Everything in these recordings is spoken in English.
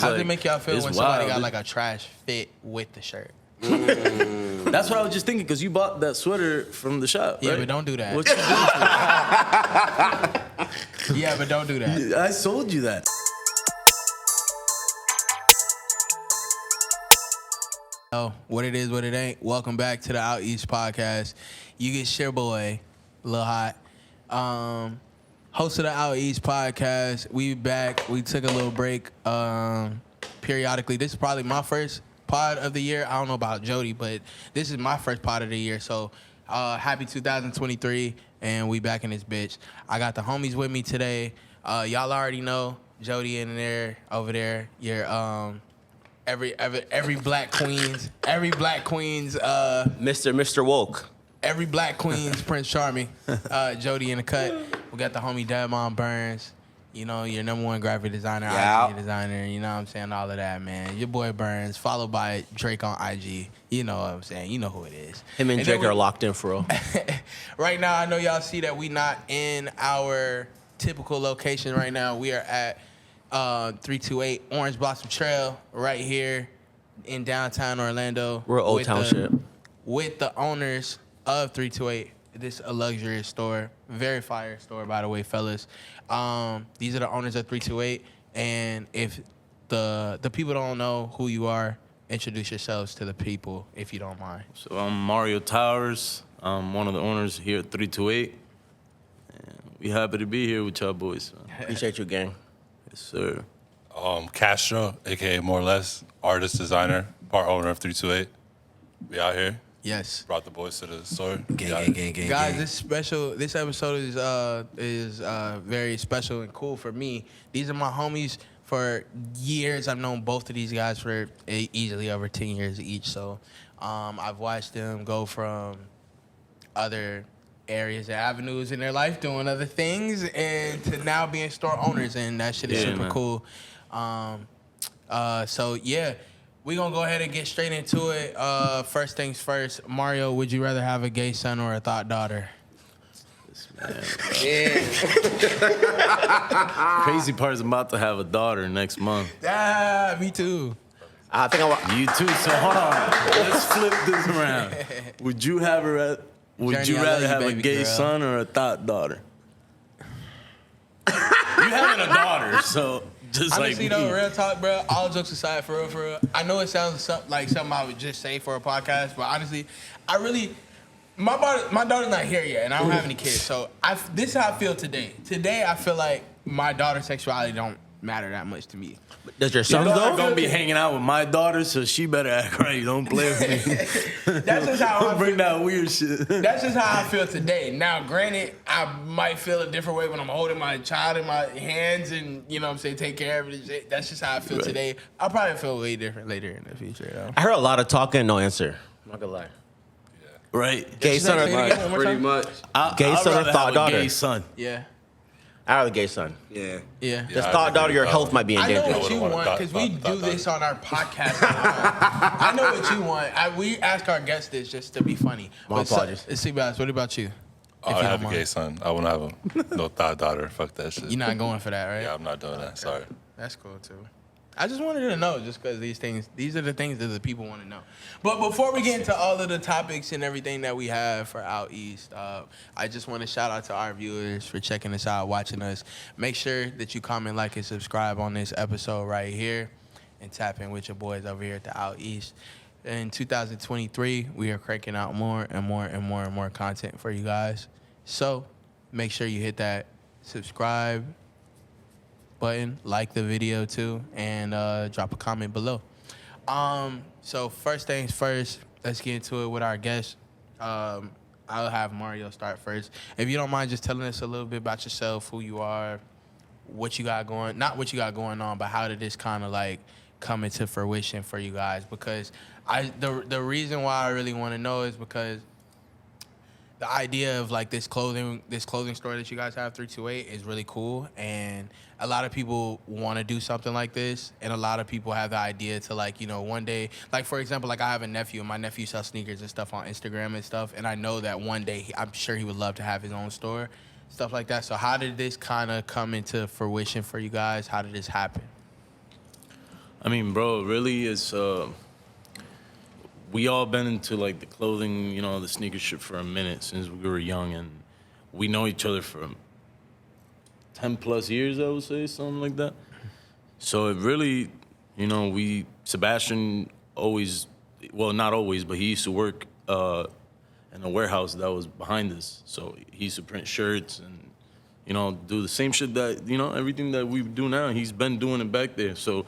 How does it make y'all feel when somebody got like a trash fit with the shirt? That's what I was just thinking, because you bought that sweater from the shop, right? Yeah, but don't do that. What you doing? Yeah, but don't do that. I sold you that. Oh, what it is, what it ain't. Welcome back to the OutEast podcast. You get your boy, Lil Hot. Host of the OutEast podcast. We back. We took a little break periodically. This is probably my first pod of the year. I don't know about Jody, but this is my first pod of the year. So happy 2023, and we back in this bitch. I got the homies with me today. Y'all already know Jody in there, over there. Your every black queen's Mr. Woke. Every black queen's Prince Charming, Jody in the cut. We got the homie Devon Burns, you know, your number one graphic designer, IG designer, you know what I'm saying, all of that, man. Your boy Burns, followed by Drake on IG. You know what I'm saying, you know who it is. Him and Drake are locked in for real. Right now, I know y'all see that we not in our typical location right now. We are at 328 Orange Blossom Trail right here in downtown Orlando. We're Old Township. With the owners of 328. This is a luxurious store. Very fire store, by the way, fellas. These are the owners of 328. And if the people don't know who you are, introduce yourselves to the people, if you don't mind. So I'm Mario Towers. I'm one of the owners here at 328. And we happy to be here with y'all boys. Appreciate you, gang. Yes, sir. Castro, a.k.a. More or Less, artist, designer, part owner of 328. We out here. Yes. Brought the boys to the store. Gang. Guys, this episode is very special and cool for me. These are my homies for years. I've known both of these guys for easily over 10 years each. So I've watched them go from other areas and avenues in their life doing other things and to now being store owners, and that shit is super cool. So yeah. We're going to go ahead and get straight into it. First things first, Mario, would you rather have a gay son or a thought daughter? Crazy part is I'm about to have a daughter next month. Ah, me too. I think You too. So hold on. Let's flip this around. Would you rather have a gay son or a thought daughter? You having a daughter, so just honestly, like me. though, real talk, bro, all jokes aside, for real, I know it sounds like something I would just say for a podcast, but honestly, my daughter's not here yet, and I don't have any kids, so this is how I feel today. Today, I feel like my daughter's sexuality don't matter that much to me. Does your son Your though? daughter gonna be hanging out with my daughter, so she better act right. Don't play with me. That's just how I bring that weird shit. That's just how I feel today. Now, granted, I might feel a different way when I'm holding my child in my hands and, you know what I'm saying, take care of it. That's just how I feel today. I'll probably feel way different later in the future, though. I heard a lot of talking, no answer. I'm not gonna lie. Right. Gay son or Pretty much. Gay son or thought daughter? Gay son. Yeah. I have a gay son. Yeah. Just thought daughter, your health might be in I know danger. what you want, because we do this on our podcast. I know what you want. We ask our guests this just to be funny. My apologies. Seabass, what about you? I would have a gay son. I wouldn't have no thought daughter. Fuck that shit. You're not going for that, right? Yeah, I'm not doing that. Sorry. That's cool, too. I just wanted to know, just because these are the things that the people want to know. But before we get into all of the topics and everything that we have for Out East, I just want to shout out to our viewers for checking us out, watching us. Make sure that you comment, like, and subscribe on this episode right here, and tap in with your boys over here at the Out East. In 2023, we are cranking out more and more content for you guys. So make sure you hit that subscribe button, like the video too, and drop a comment below. So first things first, let's get into it with our guests. I'll have Mario start first. If you don't mind just telling us a little bit about yourself, who you are, what you got going, not what you got going on, but how did this kind of like come into fruition for you guys? Because the reason why I really want to know is because the idea of like this clothing store that you guys have, 328, is really cool, and a lot of people want to do something like this, and a lot of people have the idea to, like, you know, one day, like, for example, like, I have a nephew, and my nephew sells sneakers and stuff on Instagram and stuff, and I know that one day I'm sure he would love to have his own store, stuff like that. So how did this kind of come into fruition for you guys? How did this happen? I mean, bro, really, it's we all been into like the clothing, the sneaker shit for a minute since we were young, and we know each other for 10 plus years, I would say, something like that. So it really, Sebastian always, well, not always, but he used to work in a warehouse that was behind us. So he used to print shirts and, do the same shit that, everything that we do now. He's been doing it back there. So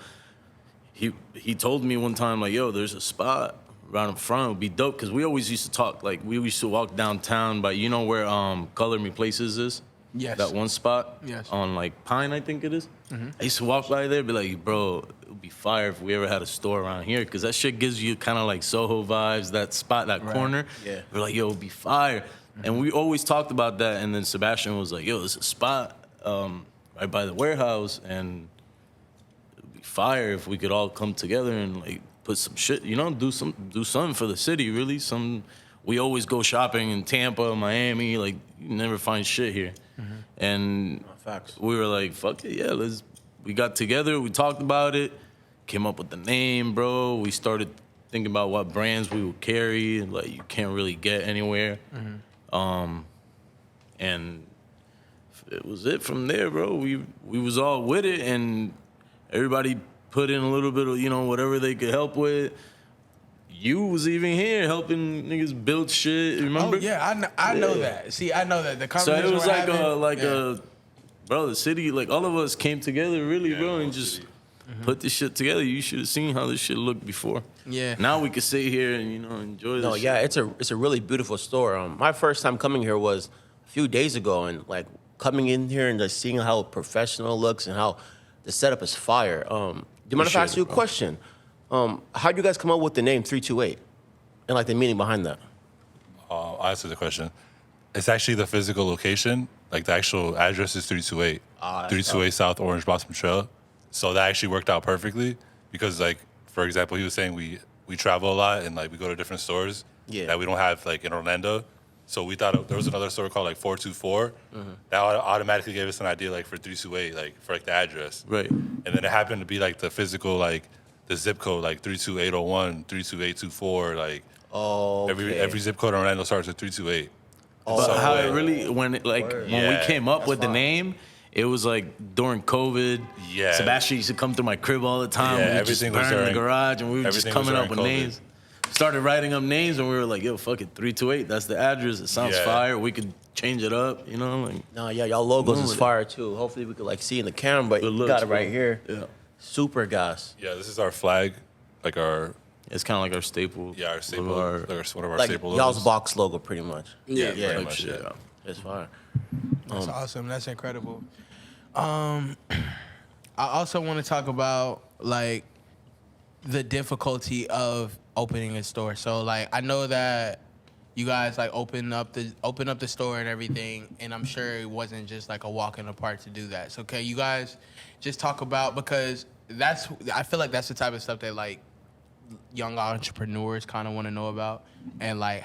he told me one time, like, yo, there's a spot right in front. It would be dope, because we always used to talk. Like, we used to walk downtown by, where Color Me Places is? Yes. That one spot? Yes. On, like, Pine, I think it is. Mm-hmm. I used to walk by there, be like, bro, it would be fire if we ever had a store around here, because that shit gives you kind of like Soho vibes, that spot, that corner. Yeah. We're like, yo, it would be fire. Mm-hmm. And we always talked about that, and then Sebastian was like, yo, there's a spot right by the warehouse, and it would be fire if we could all come together and, like, put some shit, do something for the city, really. We always go shopping in Tampa, Miami, like, you never find shit here. Mm-hmm. And Facts. we were like, fuck it, yeah, we got together, we talked about it, came up with the name, bro. We started thinking about what brands we would carry, like, you can't really get anywhere. Mm-hmm. And it was it from there, bro. We was all with it, and everybody put in a little bit of, whatever they could help with. You was even here helping niggas build shit, remember? Oh yeah, I know that. See, I know that the So conversation it was we're having, bro, the city, like, all of us came together, really, bro, and just put this shit together. You should have seen how this shit looked before. Yeah. Now we could sit here and, enjoy this No, shit. yeah, it's a really beautiful store. My first time coming here was a few days ago, and like coming in here and just seeing how professional it looks and how the setup is fire. Do you mind if I ask you a question? How'd you guys come up with the name 328 and like the meaning behind that? I'll answer the question. It's actually the physical location. Like, the actual address is 328. 328 South Orange Blossom Trail. So that actually worked out perfectly because, like, for example, he was saying we travel a lot and, like, we go to different stores that we don't have, like, in Orlando. So we thought there was another store called, like, 424. That automatically gave us an idea, like, for 328, like, for, like, the address. Right. And then it happened to be, like, the physical, like, the zip code, like 32801, 32824, like every zip code in Orlando starts with 328. But So, how like, it really, when we came up with the name, it was like during COVID. Yeah. Sebastian used to come through my crib all the time. Yeah, we would just everything was burn in the during- garage, and we were just everything was coming up with during COVID. names. Started writing up names, and we were like, yo, fuck it, 328, that's the address. It sounds Yeah. fire. We could change it up, like. No, yeah, y'all logos No, is fire too. Hopefully we could like see in the camera, but Good you looks, got it right bro. here. Yeah. Super gas. Yeah, this is our flag, like our It's kind of like our staple. our staple, Our, like one of our Like staple y'all's logos. box logo pretty much. Yeah, yeah, pretty much, yeah. It's fire. That's awesome. That's incredible. I also want to talk about like the difficulty of opening a store. So like I know that you guys like open up the store and everything, and I'm sure it wasn't just like a walk in the park to do that. So can you guys just talk about, because I feel like that's the type of stuff that like young entrepreneurs kind of want to know about, and like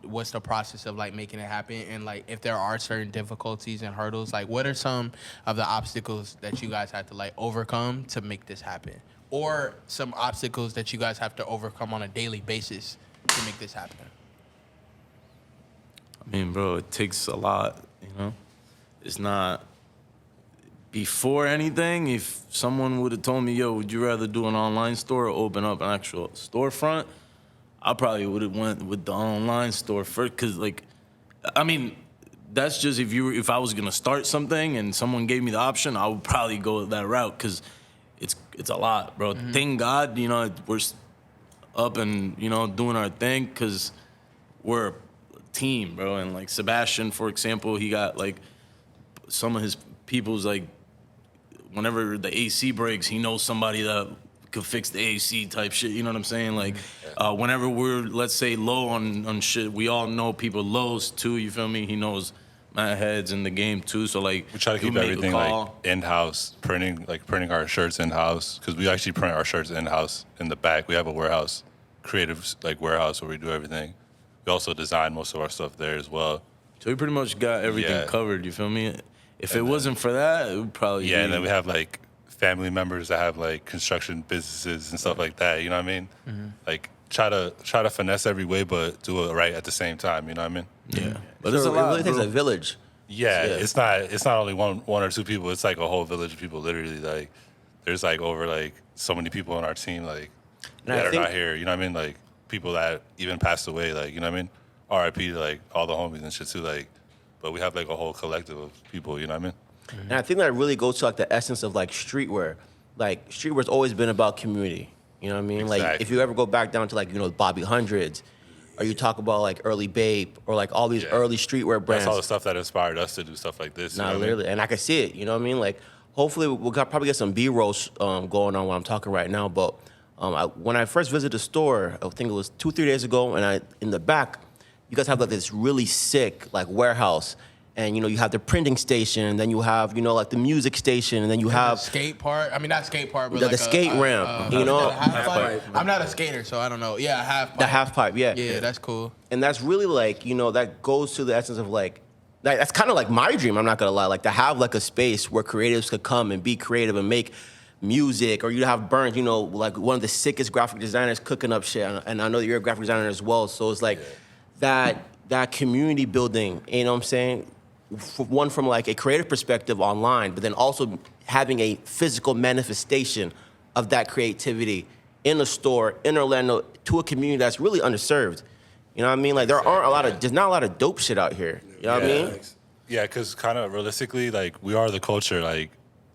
what's the process of like making it happen, and like if there are certain difficulties and hurdles, like what are some of the obstacles that you guys have to like overcome to make this happen, or some obstacles that you guys have to overcome on a daily basis to make this happen? I mean, bro, it takes a lot, It's not. Before anything, if someone would have told me, yo, would you rather do an online store or open up an actual storefront, I probably would have went with the online store first. Because, like, I mean, that's just if I was going to start something and someone gave me the option, I would probably go that route because it's a lot, bro. Mm-hmm. Thank God, we're up and, doing our thing because we're a team, bro. And, like, Sebastian, for example, he got, like, some of his people's, like, whenever the AC breaks, he knows somebody that could fix the AC type shit. You know what I'm saying? Like, whenever we're, let's say, low on shit, we all know people lows too. You feel me? He knows my heads in the game too. So like, We try to you keep make a everything call. like in-house, printing our shirts in-house, because we actually print our shirts in-house in the back. We have a warehouse, creative like warehouse where we do everything. We also design most of our stuff there as well. So we pretty much got everything Yeah. covered. You feel me? If it wasn't for that, it would probably Yeah, be, and then we have like family members that have like construction businesses and stuff like that. You know what I mean? Like try to finesse every way, but do it right at the same time. You know what I mean? Yeah. But So there's a it lot, really takes bro. a village. Yeah, Yeah. it's not only one or two people. It's like a whole village of people. Literally, like there's like over like so many people on our team like And I that are think- not here. You know what I mean? Like people that even passed away. Like you know what I mean? R.I.P. to like all the homies and shit too. Like, but we have like a whole collective of people. You know what I mean? And I think that really goes to like the essence of like streetwear. Like streetwear's always been about community. You know what I mean? Like if Exactly. you ever go back down to like, you know, Bobby Hundreds, or you talk about like early Bape, or like all these Yeah. early streetwear brands. That's all the stuff that inspired us to do stuff like this. You know Nah, what I mean? literally, and I can see it. You know what I mean? Like, hopefully, we'll probably get some B-rolls going on while I'm talking right now. But when I first visited the store, I think it was 2-3 days ago, and in the back, you guys have like this really sick like warehouse, and you know you have the printing station, and then you have like the music station, and then you have skate park. I mean, not skate park, but the like skate ramp. You know, half pipe. I'm not a skater, so I don't know. Yeah, half pipe. the half pipe. Yeah, Yeah, that's cool. And that's really like, that goes to the essence of like that's kind of like my dream, I'm not gonna lie. Like to have like a space where creatives could come and be creative and make music, or you have Burns, like one of the sickest graphic designers cooking up shit. And I know that you're a graphic designer as well. So it's like that community building, you know what I'm saying? One from like a creative perspective online, but then also having a physical manifestation of that creativity in a store in Orlando to a community that's really underserved. You know what I mean? Like there's not a lot of dope shit out here. You know what I mean? Yeah, because kind of realistically, like we are the culture, like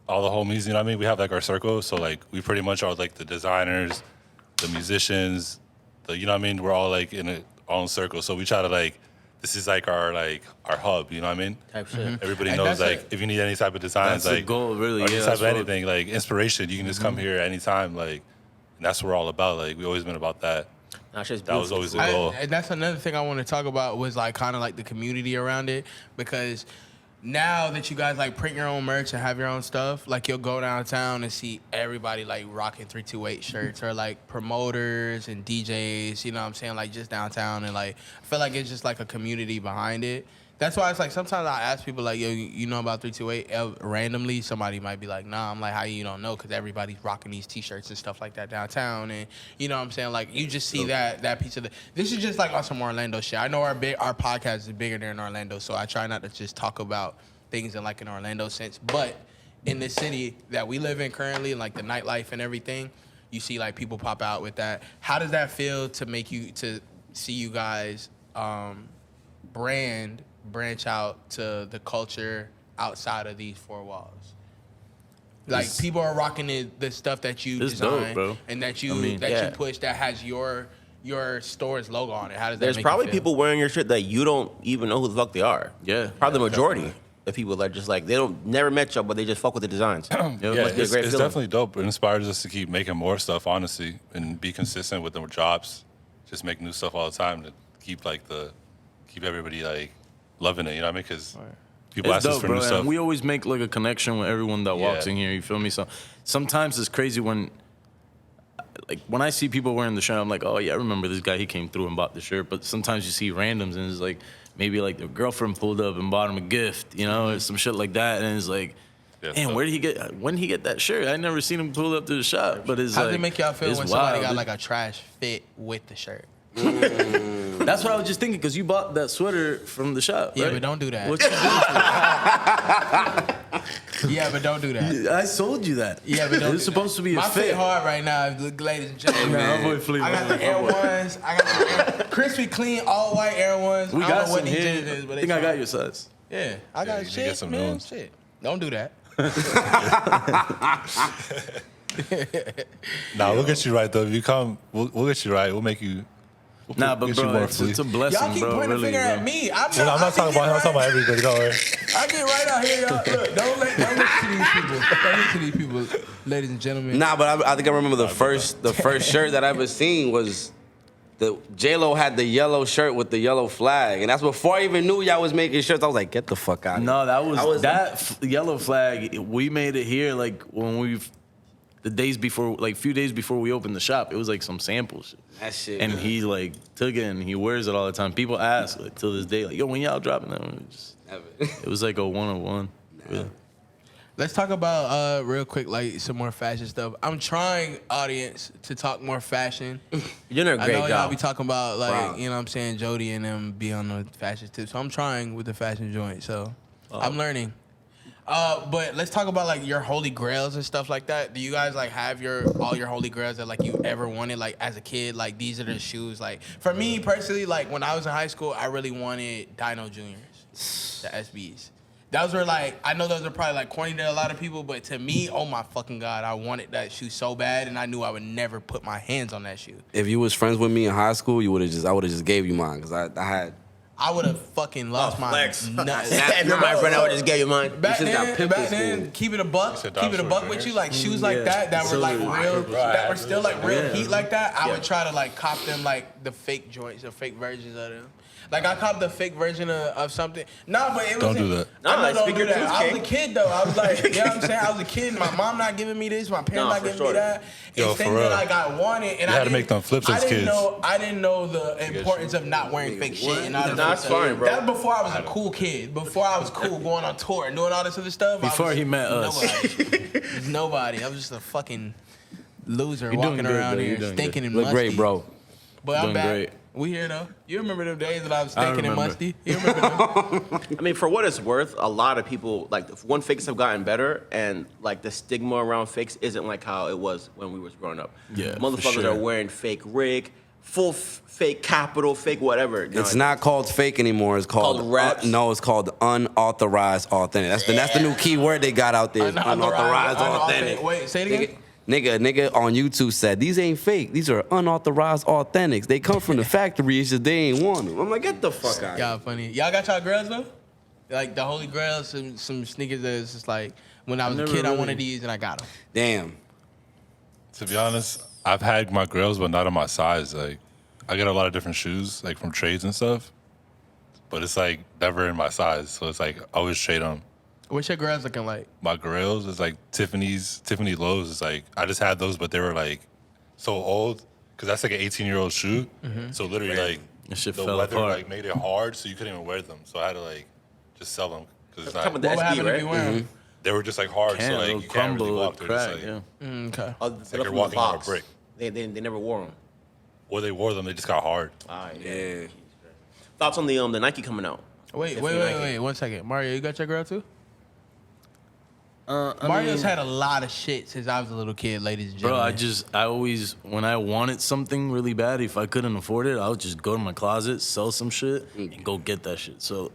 all the homies. You know what I mean? We have like our circle, so like we pretty much are like the designers, the musicians, you know what I mean? We're all like in our own circle, so we try to like. This is like our hub, you know what I mean? Type shit. Everybody And knows that's like if you need any type of designs, That's the like goal, really, or yeah, any type that's of what- anything, like inspiration, you can just come here anytime, like, and that's what we're all about. Like we always been about that. That shit's That was beautiful. always the goal. And that's another thing I want to talk about was like kind of like the community around it, because now that you guys like print your own merch and have your own stuff, like you'll go downtown and see everybody like rocking 328 shirts, or like promoters and DJs, you know what I'm saying, like just downtown, and like I feel like it's just like a community behind it. That's why it's like sometimes I ask people like, yo, you know about 328? Randomly, somebody might be like, nah. I'm like, how you don't know? Because everybody's rocking these T-shirts and stuff like that downtown, and you know what I'm saying? Like you just see that piece of the. This is just like on some Orlando shit. I know our podcast is bigger than Orlando, so I try not to just talk about things in like an Orlando sense. But in this city that we live in currently, like the nightlife and everything, you see like people pop out with that. How does that feel to see you guys branch out to the culture outside of these four walls? Like people are rocking the stuff that you It's design, dope, bro. and that you yeah. you push, that has your store's logo on it. How does that There's make probably you feel? people wearing your shit that you don't even know who the fuck they are. Yeah. Probably the majority of people that just like, they don't never met y'all, but they just fuck with the designs. Yeah, must be a it's great feeling. definitely dope. It inspires us to keep making more stuff, honestly, and be consistent with the drops. Just make new stuff all the time to keep everybody like loving it. You know what I mean? Because people It's ask us dope, for bro. new stuff. And we always make like a connection with everyone that walks Yeah. in here. You feel me? So sometimes it's crazy when I see people wearing the shirt, I'm like, oh yeah, I remember this guy. He came through and bought the shirt. But sometimes you see randoms and it's like maybe like their girlfriend pulled up and bought him a gift, or some shit like that. And it's like, Yeah, man, so- when did he get that shirt? I never seen him pull up to the shop. But it's How like, does it make y'all feel it's when somebody wild. got like a trash fit with the shirt? That's what I was just thinking, because you bought that sweater from the shop. Yeah, right? but don't do that. What you doing? Yeah, but don't do that. I sold you that. Yeah, but don't. It's do supposed that. to be a My fit. hard right now, ladies and gentlemen. Nah, my boy Flea, I got my the boy, Air my boy. Ones. I got the crispy clean, all white Air Ones. We I don't got know what some these here. J's is, but I they think I got fine. your size. Yeah, I got you need to shit, get some new man. ones. Shit, don't do that. Nah, we'll get you right though. If you come, we'll get you right. We'll make you. Nah, but get you bro, more it's Flea. a blessing, Y'all keep bro. pointing the Really, finger bro. at me. I'm No, I'm not talking about him. I'm talking about everybody. Don't worry. I get right out here, y'all. Look, don't listen to these people. Don't listen to these people, ladies and gentlemen. Nah, but I think I remember the first shirt that I ever seen was the J-Lo had the yellow shirt with the yellow flag, and that's before I even knew y'all was making shirts. I was like, get the fuck out of here. No, that I was yellow flag. We made it here like when the days before, like few days before we opened the shop. It was like some sample shit. That shit. And he like took it and he wears it all the time. People ask like till this day, like, yo, when y'all dropping that? It was like a one-on-one. Yeah. Let's talk about real quick, like some more fashion stuff. I'm trying, audience, to talk more fashion. You're doing a I great know y'all job. be talking about like, Wow. you know what I'm saying, Jody and them be on the fashion tip. So I'm trying with the fashion joint. So I'm learning. But let's talk about like your holy grails and stuff like that. Do you guys like have all your holy grails that like you ever wanted like as a kid? Like these are the shoes. Like for me personally, like when I was in high school, I really wanted Dino Juniors, the SBs. Those were like, I know those are probably like corny to a lot of people, but to me, oh my fucking God, I wanted that shoe so bad, and I knew I would never put my hands on that shoe. If you was friends with me in high school, I would have just gave you mine because I would have fucking lost my flex. nuts. If you're my friend, I would just give you mine. Back You just got then, pimped in school. keep it a buck, said keep it a dinosaur buck with juniors? you, like shoes like that were like real, that were still like real Yeah. heat like that. I would try to like cop them like the fake joints, the fake versions of them. Like I copped the fake version of something. Nah, but it was. Don't do that. Nah, I know, don't speak do your that. truth, I was King. a kid though. I was like, you know what I'm saying? I was a kid. My mom not giving me this. My parents Nah, not for giving sure. me that. Yo, It's for things that real. like I wanted, and You I had to didn't- make them flips as I didn't kids. know. I didn't know the importance of not wearing fake shit. And all this Nah, it's other stuff. fine, bro. That was before I was a cool kid. Before I was cool, going on tour and doing all this other stuff. Before he met us. Nobody. I was just a fucking loser You're doing walking good, around though. here You're doing stinking good. and look musty. great, bro. But I'm Doing back. great. We here though. You remember them days that I was stinking and remember. musty? You remember them? I mean, for what it's worth, a lot of people like one fakes have gotten better, and like the stigma around fakes isn't like how it was when we was growing up. Yeah, for motherfuckers sure. are wearing fake rig, full fake capital, fake whatever. It's not called fake anymore. It's called, Called reps? no, it's called unauthorized authentic. That's the new key word they got out there. is Unauthorized authentic. Wait, say it again. Nigga on YouTube said these ain't fake. These are unauthorized authentics. They come from the factory. It's just they ain't want them. I'm like, get the fuck out. Y'all funny. Y'all got y'all grails though? Like the holy grail, some sneakers that's just like when I was a never kid, I really- wanted these and I got them. Damn. To be honest, I've had my grills, but not in my size. Like, I get a lot of different shoes, like from trades and stuff, but it's like never in my size. So it's like I always trade them. What's your grails looking like? My grills is like Tiffany lows. It's like I just had those, but they were like so old because that's like an 18-year-old shoe. So literally, like That shit the fell weather apart. like made it hard, so you couldn't even wear them. So I had to like just sell them because it's Talking not. about What the happened SB, if you right? wear them? They were just like hard, Can't, so like it'll you can't really crumble, walk. it'll They're just crack, like, yeah. Okay. Oh, like left you're from the walking on a box. brick. They never wore them. Or they wore them, they just got hard. All right, Yeah. Thoughts on the Nike coming out? Wait, Tiffany Nike. 1 second. Mario, you got your girl too? I Mario's mean, had a lot of shit since I was a little kid, ladies and bro, gentlemen. I always, when I wanted something really bad, if I couldn't afford it, I would just go to my closet, sell some shit, and go get that shit. So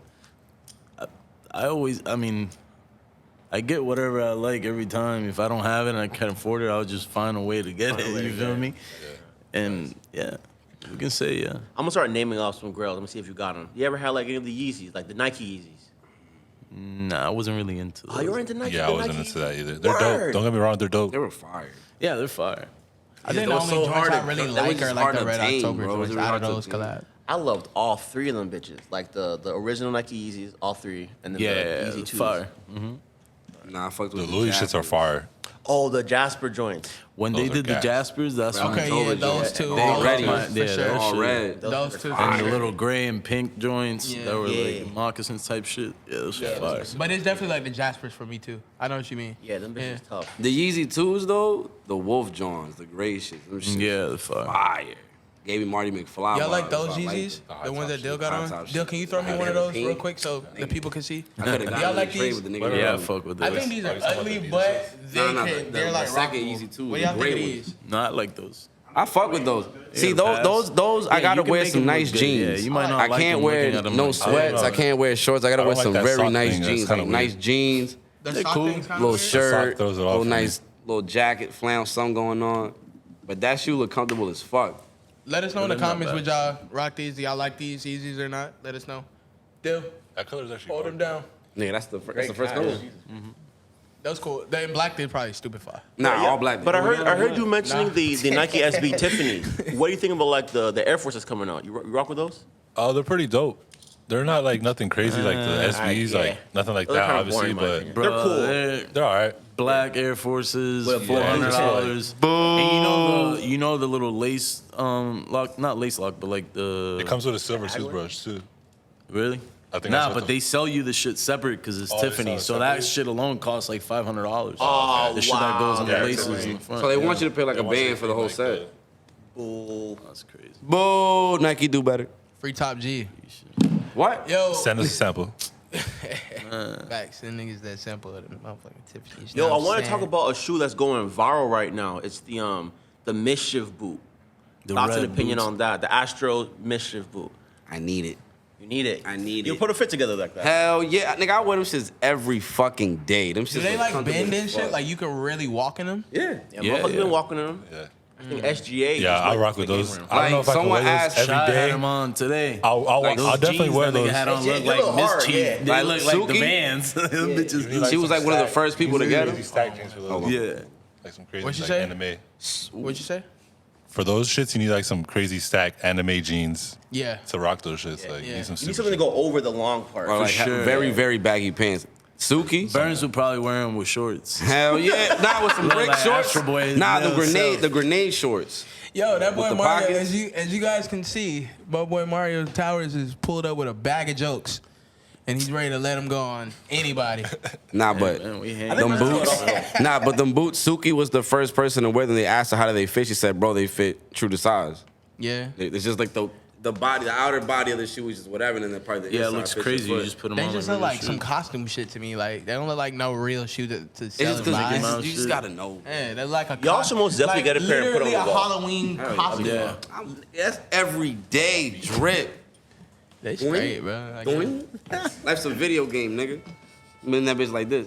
I mean, I get whatever I like every time. If I don't have it and I can't afford it, I'll just find a way to get it. You feel me? And yeah, we can say yeah. I'm gonna start naming off some grills. Let me see if you got them. You ever had like any of the Yeezys, like the Nike Yeezys? Nah, I wasn't really into those. Oh, you were into Nike? Yeah, the I wasn't Nike into that Yeezys? either. They're Word. dope. Don't get me wrong, they're dope. They were fired. Yeah, they're fire. I think the It was only so joints hard I to- really they like was are just like hard the to Red obtain, October bro. It was joints really out of hard to those obtain. collabs. I loved all three of them bitches, like the original Nike Yeezys, all three, and then Yeah, the Yeezy 2s. fire. Nah, I fucked The with Louis shits are fire. Oh, the Jasper joints. When Those they are did the gas. Jaspers, that's when Okay, told yeah, you. those two. They those ready. two, Yeah, for that sure. all shit. red. Those two. for and the sure. little gray and pink joints Yeah. that were Yeah. like moccasins type shit. Yeah, those shit fire. But it's definitely like the Jaspers for me too. I know what you mean. Yeah, them bitches tough. The Yeezy 2s, though, the Wolf Johns, the gray shit. Them shit Yeah, they're fire. fire. Gave me Marty McFly. Y'all like vibes. those I like Yeezys? it. The ones that Dill got Hot on? top Dill, shit. can you throw me I one of had those pink. real quick so the people can see? I could have Y'all gotten like in a trade these? with the nigga. Yeah, I that fuck with I those. think these are talking about ugly, the but No, no, they're like the second rockable. Yeezy 2, What the y'all think gray of ones. these? Not like those. I fuck with those. See, the those, I Yeah, gotta you can wear make some them look nice good. jeans. Yeah, you might not I like can't them wear looking at them no like- sweats. I can't wear shorts. I gotta I wear don't some like that very sock nice thing. That's jeans, kinda like nice weird. jeans, The They're sock cool. thing's kinda little weird. shirt, throws it off little for me. nice little jacket, flannel, something going on. But that shoe look comfortable as fuck. Let us know in the They're not comments bad. would y'all rock these. Do y'all like these Yeezys or not? Let us know. Dill, That color's actually hold hard. them down. Nigga, that's the first color. Those cool. They in black, they're probably stupid fire. Nah, all black. But I heard you mentioning Nah. the Nike SB Tiffany. What do you think about like the Air Forces coming out? You rock with those? Oh, they're pretty dope. They're not like nothing crazy like the SBs, yeah. like nothing like Those are that, kinda obviously, boring, in my but opinion. Bro, They're cool. They're all right. black Air Forces, With $400. And you know the little lace lock, not lace lock, but like the It comes with a silver toothbrush too. really. I think Nah, that's but they sell you the shit separate because it's Oh, they Tiffany. sell So it that separate? shit alone costs like $500. Oh, the shit that goes on the wow. laces Yeah, in the front. So they yeah. want you to pay like a band for the whole set. Boo. That's crazy. Boo, Nike do better. Free Top G. What? Yo. Send us a sample. Facts. Send niggas that sample of the motherfucking Tiffany's. Yo, I want to talk about a shoe that's going viral right now. It's the Mischief boot. The Thoughts and red opinion boots. on that? The Astro Mischief boot. I need it. You need it. I need You it. put a fit together like that. Hell yeah, nigga, I wear them shits every fucking day. Them shits Do they look like comfortable bend as and shit? fuck. Like you can really walk in them? Yeah. Yeah, Yeah, motherfuckers yeah. been walking in them. Yeah. I think SGA. Yeah, is I like rock with the game those. room. I don't know Like, if I can someone wear asked those Shot every had day. them on today. I'll Those definitely wear jeans that nigga those. had on look They like look hard, mischief. yeah. They Like look like the Suki? Vans. Them bitches. She was like one of the first people to get them. Stack jeans for those. Yeah. Like some crazy What you like, say? anime. What'd you say? For those shits, you need like some crazy stack anime jeans Yeah. to rock those shits. Like yeah. you need some You need super something to go over the long part. Or like sure. very, very baggy pants. Suki? Burns would probably wear them with shorts. Hell yeah. Nah, with some Look brick like shorts. Astro Boy Nah, nail self. the grenade shorts. Yo, that boy the Mario, pockets? as you guys can see, my boy Mario Towers is pulled up with a bag of jokes, and he's ready to let them go on anybody. Nah, but Man, we hang. them boots. Nah, but them boots. Suki was the first person to wear them. They asked her how do they fit. She said, "Bro, they fit true to size. Yeah. It's just like the body, the outer body of the shoe is just whatever, and then the part of the Yeah, it inside looks fits crazy. your You foot. just put them They on. just like look like regular some shoes. costume shit to me. Like they don't look like no real shoe to It's sell just and because buy. Mickey Mouse you just shit. gotta know. Yeah, they're like a Y'all should most definitely get a pair and put on literally the a wall. Halloween costume. Yeah. That's every day drip. They straight, bro. Like, Doing? Life's a video game, nigga. I'm in that bitch like this.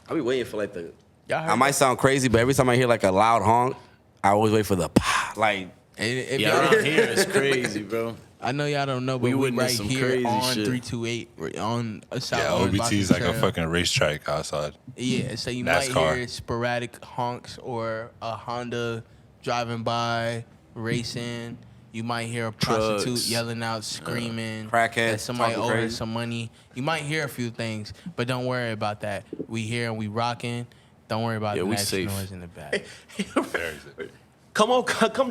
I be waiting for like the. y'all heard I might sound crazy, but every time I hear like a loud honk, I always wait for the pah. Like, If Yeah, y'all- around here it's crazy, bro. I know y'all don't know, but We we witnessed right some here crazy on shit. 328 we're on a South Yeah, Orange OBT is like Boston a Trail. fucking racetrack outside. Yeah, so you might NASCAR. hear sporadic honks or a Honda driving by, racing. You might hear a prostitute Trucks. yelling out, screaming. Crackhead that somebody talking owes her crazy. some money. You might hear a few things, but don't worry about that. We here and we rocking. Don't worry about Yeah, the we nasty safe. noise in the back. Very sick. Come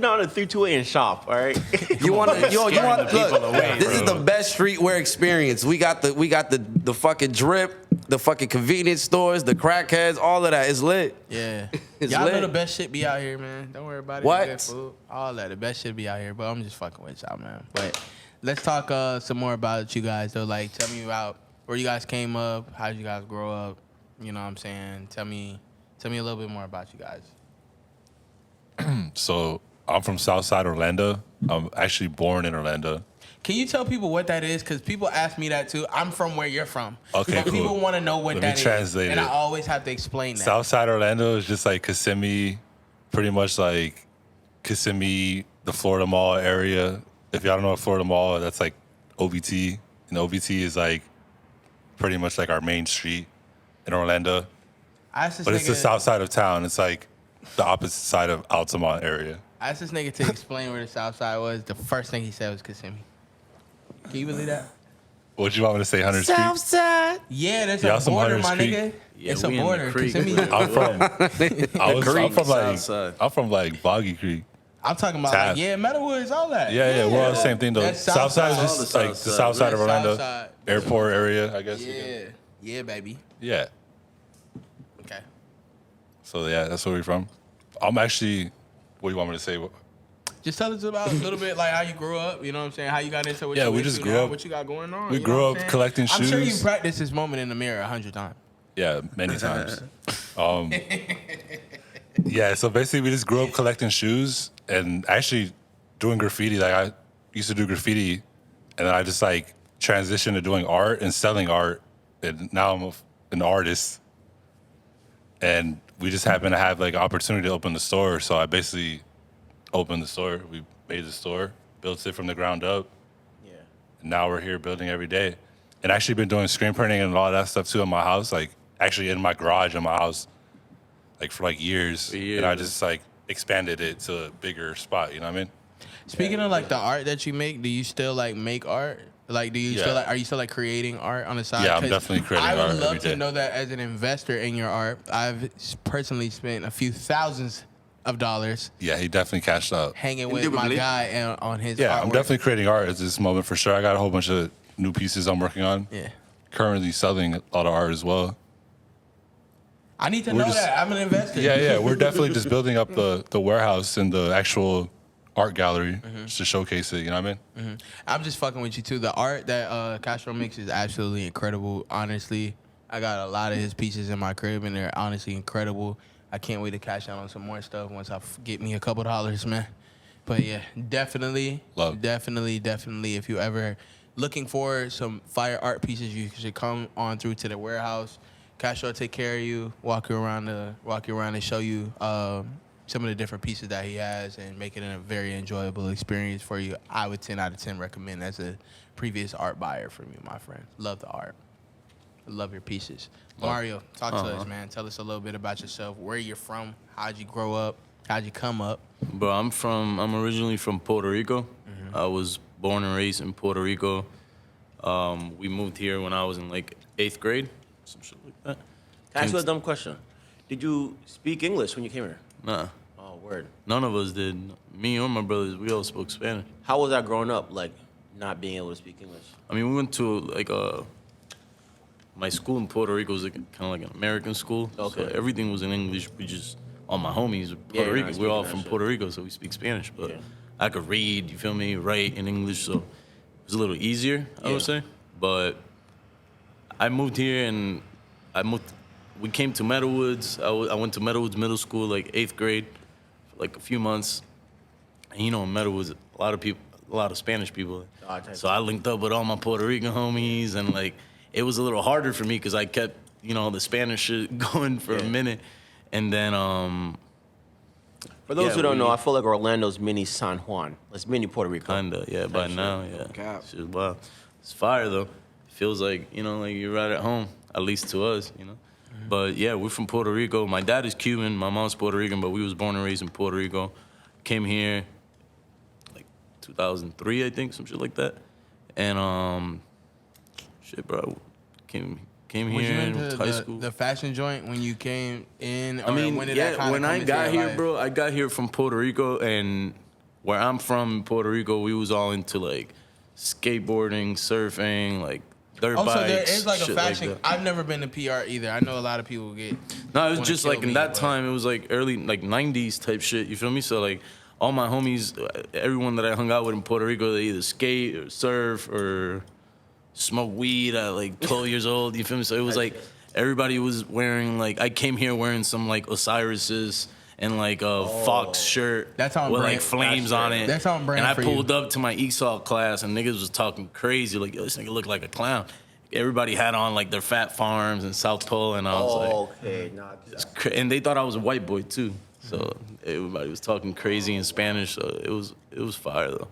down to 328 and shop, all right? you want to, you Scaring want the people look. away, This is bro. the best streetwear experience. We got the fucking drip, the fucking convenience stores, the crackheads, all of that is lit. Yeah. It's Y'all know lit. the best shit be out here, man. Don't worry about it. What? Good food, all that. The best shit be out here, but I'm just fucking with y'all, man. But let's talk some more about you guys, though. Like, tell me about where you guys came up, how did you guys grow up? You know what I'm saying? Tell me a little bit more about you guys. So I'm from Southside Orlando. I'm actually born in Orlando. Can you tell people what that is? Because people ask me that too. I'm from where you're from. Okay, but cool. people want to know what Let me that is. translate And I it. always have to explain that. Southside Orlando is just like Kissimmee, pretty much like Kissimmee, the Florida Mall area. If y'all don't know what Florida Mall, that's like OBT. And OBT is like pretty much like our main street in Orlando. I asked this But it's the nigga- south side of town. It's like the opposite side of Altamont area. I asked this nigga to explain where the South Side was. The first thing he said was Kissimmee. Can you believe that? What you want me to say, Hunter's Creek? Side. Yeah, there's Y'all a some border, Hunters my Creek? nigga. Yeah, It's a we in the border. creek. Kissimmee. I'm from Southside. I'm from like Boggy Creek. I'm talking about Taft. like, yeah, Metalwoods, all that. Yeah, we're all the same thing though. That's Southside is Southside. just All the like the Southside. south side of That's Orlando, Southside. airport area, I guess. Yeah. Yeah, baby. Yeah. Okay. So yeah, that's where we're from. I'm actually. What do you want me to say? Just tell us about a little bit like how you grew up, you know what I'm saying? How you got into what Yeah, you we into just now, grew up- what you got going on. we you know grew what up I'm saying? collecting I'm sure you shoes. practiced this moment in the mirror 100 times. Yeah, many times. Yeah, so basically we just grew up collecting shoes and actually doing graffiti. Like I used to do graffiti, and then I just like transitioned to doing art and selling art, and now I'm an artist. And we just happen to have like an opportunity to open the store, so I basically opened the store. We made the store, built it from the ground up. Yeah. And now we're here building every day. And actually been doing screen printing and all that stuff too in my house, like actually in my garage in my house, like for like years. For years. And I just like expanded it to a bigger spot, you know what I mean? Speaking of like the art that you make, do you still like make art? Like, do you Yeah. still like, are you still like creating art on the side? Yeah, I'm 'Cause definitely creating I would art love every to day. know that as an investor in your art. I've personally spent a few thousands of dollars Yeah, he definitely cashed out. hanging with my Indubitably. guy on his Yeah, artwork. I'm definitely creating art at this moment for sure. I got a whole bunch of new pieces I'm working on. Yeah. Currently selling a lot of art as well. I need to We're know just- that. I'm an investor. Yeah. We're definitely just building up the warehouse and the actual art gallery just to showcase it. You know what I mean? I'm just fucking with you too. The art that Castro makes is absolutely incredible. Honestly, I got a lot of his pieces in my crib, and they're honestly incredible. I can't wait to cash out on some more stuff once I get me a couple dollars, man. But yeah, definitely, definitely. If you ever looking for some fire art pieces, you should come on through to the warehouse. Castro will take care of you, walk you around and show you some of the different pieces that he has and make it a very enjoyable experience for you. I would 10 out of 10 recommend as a previous art buyer from you, my friend. Love the art. Love your pieces. Mario, talk to us, man. Tell us a little bit about yourself, where you're from, how'd you grow up, how'd you come up? Bro, I'm originally from Puerto Rico. I was born and raised in Puerto Rico. We moved here when I was in like 8th grade, some shit like that. Can I ask you a dumb question? Did you speak English when you came here? Nah, Oh, word. none of us did. Me or my brothers, we all spoke Spanish. How was that growing up, like, not being able to speak English? I mean, we went to like my school in Puerto Rico was like, kind of like an American school. Okay. So everything was in English. We just, all my homies were Puerto you're not Rican. We're all speaking from that shit. Puerto Rico, so we speak Spanish. But Yeah. I could read, you feel me, write in English, so it was a little easier, I Yeah. would say. But I moved here and we came to Meadowwoods. I went to Meadowwoods Middle School, like 8th grade, for like a few months. And you know, in Meadowwoods, a lot of Spanish people. So I linked up with all my Puerto Rican homies, and like it was a little harder for me because I kept, you know, the Spanish shit going for a minute, and then For those Yeah, who don't know, we- I feel like Orlando's mini San Juan. It's mini Puerto Rico. kinda, yeah. By shit. now, yeah. Cap. Shit, wow, it's fire though. Feels like, you know, like you're right at home, at least to us, you know. But yeah, we're from Puerto Rico. My dad is Cuban, my mom's Puerto Rican, but we was born and raised in Puerto Rico. Came here like 2003, I think, some shit like that. And shit, bro, came Was here you in into high school. the fashion joint when you came in? Or I mean, when did that yeah, kinda when come I into got your here, life? bro, I got here from Puerto Rico, and where I'm from in Puerto Rico, we was all into like skateboarding, surfing, like dirt Also, bikes. there is like a shit fashion. that. I've never been to PR either. I know a lot of people get. No, it was wanna just kill like in me, that but- time, it was like early like 90s type shit. You feel me? So like all my homies, everyone that I hung out with in Puerto Rico, they either skate or surf or smoke weed at like 12 years old. You feel me? So it was like everybody was wearing like, I came here wearing some like Osiris's and like a Fox shirt That's on with brand. like flames on it. That's on brand And I for you. pulled up to my ESOL class and niggas was talking crazy like, yo, this nigga look like a clown. Everybody had on like their Fat Farms and South Pole, and I was like, okay, nah. and they thought I was a white boy too. So everybody was talking crazy in Spanish. So it was fire though.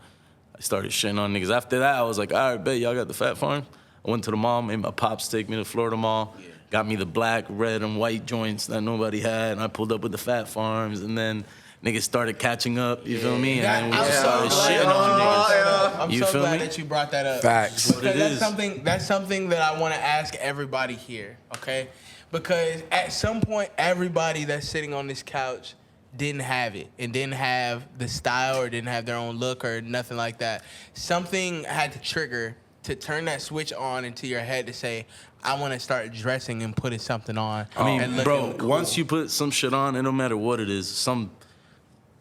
I started shitting on niggas. After that, I was like, all right, bet y'all got the Fat Farm. I went to the mall, made my pops take me to Florida Mall, got me the black, red, and white joints that nobody had, and I pulled up with the Fat Farms, and then niggas started catching up. You feel me? And then we I'm just so started glad- shitting on niggas. I'm You so feel glad me? that you brought that up. Facts. Because What it is. that's something that I want to ask everybody here, okay? Because at some point, everybody that's sitting on this couch didn't have it and didn't have the style or didn't have their own look or nothing like that. Something had to trigger to turn that switch on into your head to say, I want to start dressing and putting something on. I mean, and bro, looking cool. once you put some shit on, it don't matter what it is, some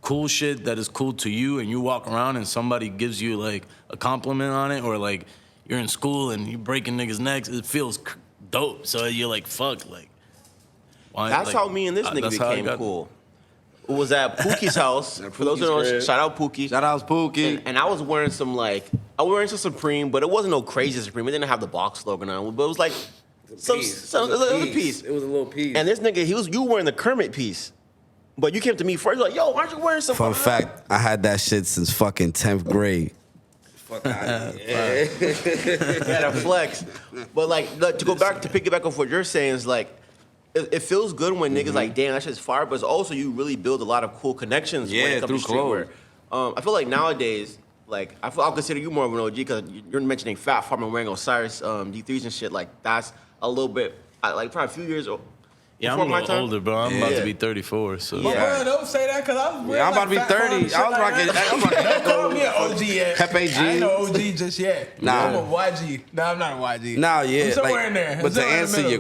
cool shit that is cool to you, and you walk around and somebody gives you like a compliment on it, or like you're in school and you breaking niggas' necks, it feels dope. So you're like, fuck, like. Why, That's like, how me and this nigga that's how I became got- cool. It was at Pookie's house. For those who don't know, crib. shout out Pookie. Shout out Pookie. And I was wearing some I was wearing some Supreme, but it wasn't no crazy Supreme. It didn't have the box logo on it, but it was like it was a piece. It was a little piece. And this nigga, you were wearing the Kermit piece. But you came to me first, like, yo, why aren't you wearing some? Fun fact, I had that shit since fucking 10th grade. Fuck out of here. Yeah, that flex. But like to go back to piggyback off what you're saying is like, it feels good when niggas like, damn, that shit's fire. But it's also you really build a lot of cool connections. when Yeah, it comes through to streetwear. clothes. I feel like nowadays, like I'll consider you more of an OG because you're mentioning Fat Farm and wearing Osiris D3s and shit. Like that's a little bit like probably a few years Yeah, I'm before a my little time. older, bro. I'm about to be 34, so. But bro, don't say that because I was wearing Yeah, I'm about to be like 30. I was rocking. Don't call me an OG yet. Pepe G. I ain't no OG just yet. Nah. I'm a YG. No, I'm not a YG. Nah, yeah. I'm somewhere like, in there. But to Somewhere in the answer middle.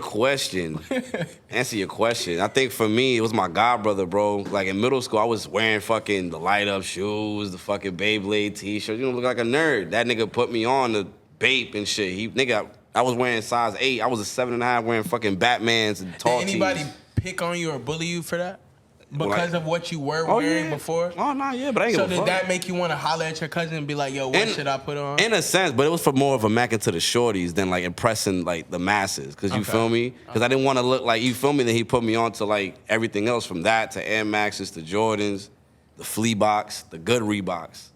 your question, I think for me, it was my god brother, bro. Like in middle school, I was wearing fucking the light up shoes, the fucking Beyblade t-shirt. You know, look like a nerd. That nigga put me on the Bape and shit. I was wearing size 8. I was a 7.5 wearing fucking Batmans and tall Did anybody tees. pick on you or bully you for that? Because of what you were Oh, wearing yeah. before? Oh, no, yeah, but I ain't So give a did fuck. that make you want to holler at your cousin and be like, yo, what should I put on? In a sense, but it was for more of a macking to the shorties than like impressing like the masses. Cause you feel me? Cause I didn't want to look like, you feel me? Then he put me on to like everything else from that to Air Maxes to Jordans, the flea box, the good Reeboks.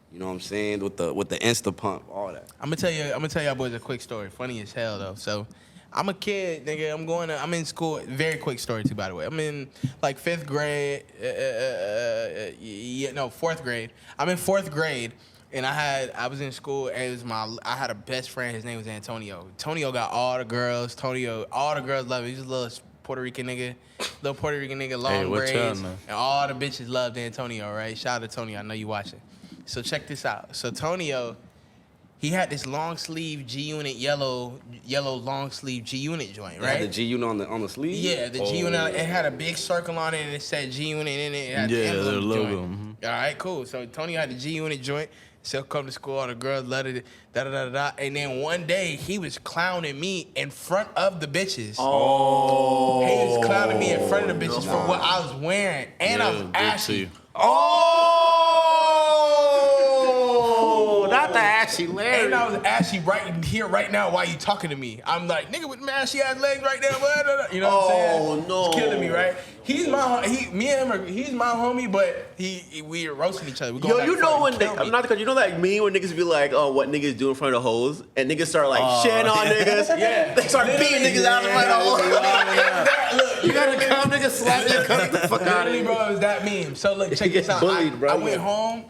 You know what I'm saying? With the Insta Pump, all that. I'm gonna tell y'all boys a quick story. Funny as hell though. So I'm a kid, nigga. I'm in school. Very quick story too, by the way. I'm in like 5th grade. Fourth grade. I'm in 4th grade, and I was in school. And it was I had a best friend. His name was Antonio. Antonio got all the girls. All the girls love him. He's a little Puerto Rican nigga, long what y'all braids, know? and all the bitches loved Antonio. Right? Shout out to Antonio. I know you watching. So check this out. So Antonio, he had this long sleeve G-Unit yellow long sleeve G-Unit joint, right? Had the G unit on the sleeve? Yeah, the G-Unit. It had a big circle on it and it said G-Unit in it. It had the Yeah, emblem their logo. joint. All right, cool. So Antonio had the G-Unit joint. So come to school, all the girls loved it, da-da-da-da. And then one day, he was clowning me in front of the bitches. Oh. He was clowning me in front of the bitches for what I was wearing. And I was good ashy. too. Oh, not the ashy Larry. And I was ashy right here, right now, while you talking to me. I'm like, nigga with ashy ass legs right there. Blah, blah, blah. You know what I'm saying? Oh, no. It's killing me, right? He's my he's my homie, but we are roasting each other. We Yo, going you back know and when forth. Kill me. I'm not because you know like me when niggas be like, oh, what niggas do in front of the hoes, and niggas start like shitting on niggas. Yeah. They start beating niggas out in front of the hoes. Look, You gotta come, niggas slap you, cut the fuck out of literally, here. bro, it was that meme. So look, check this out. Bullied, bro. I went home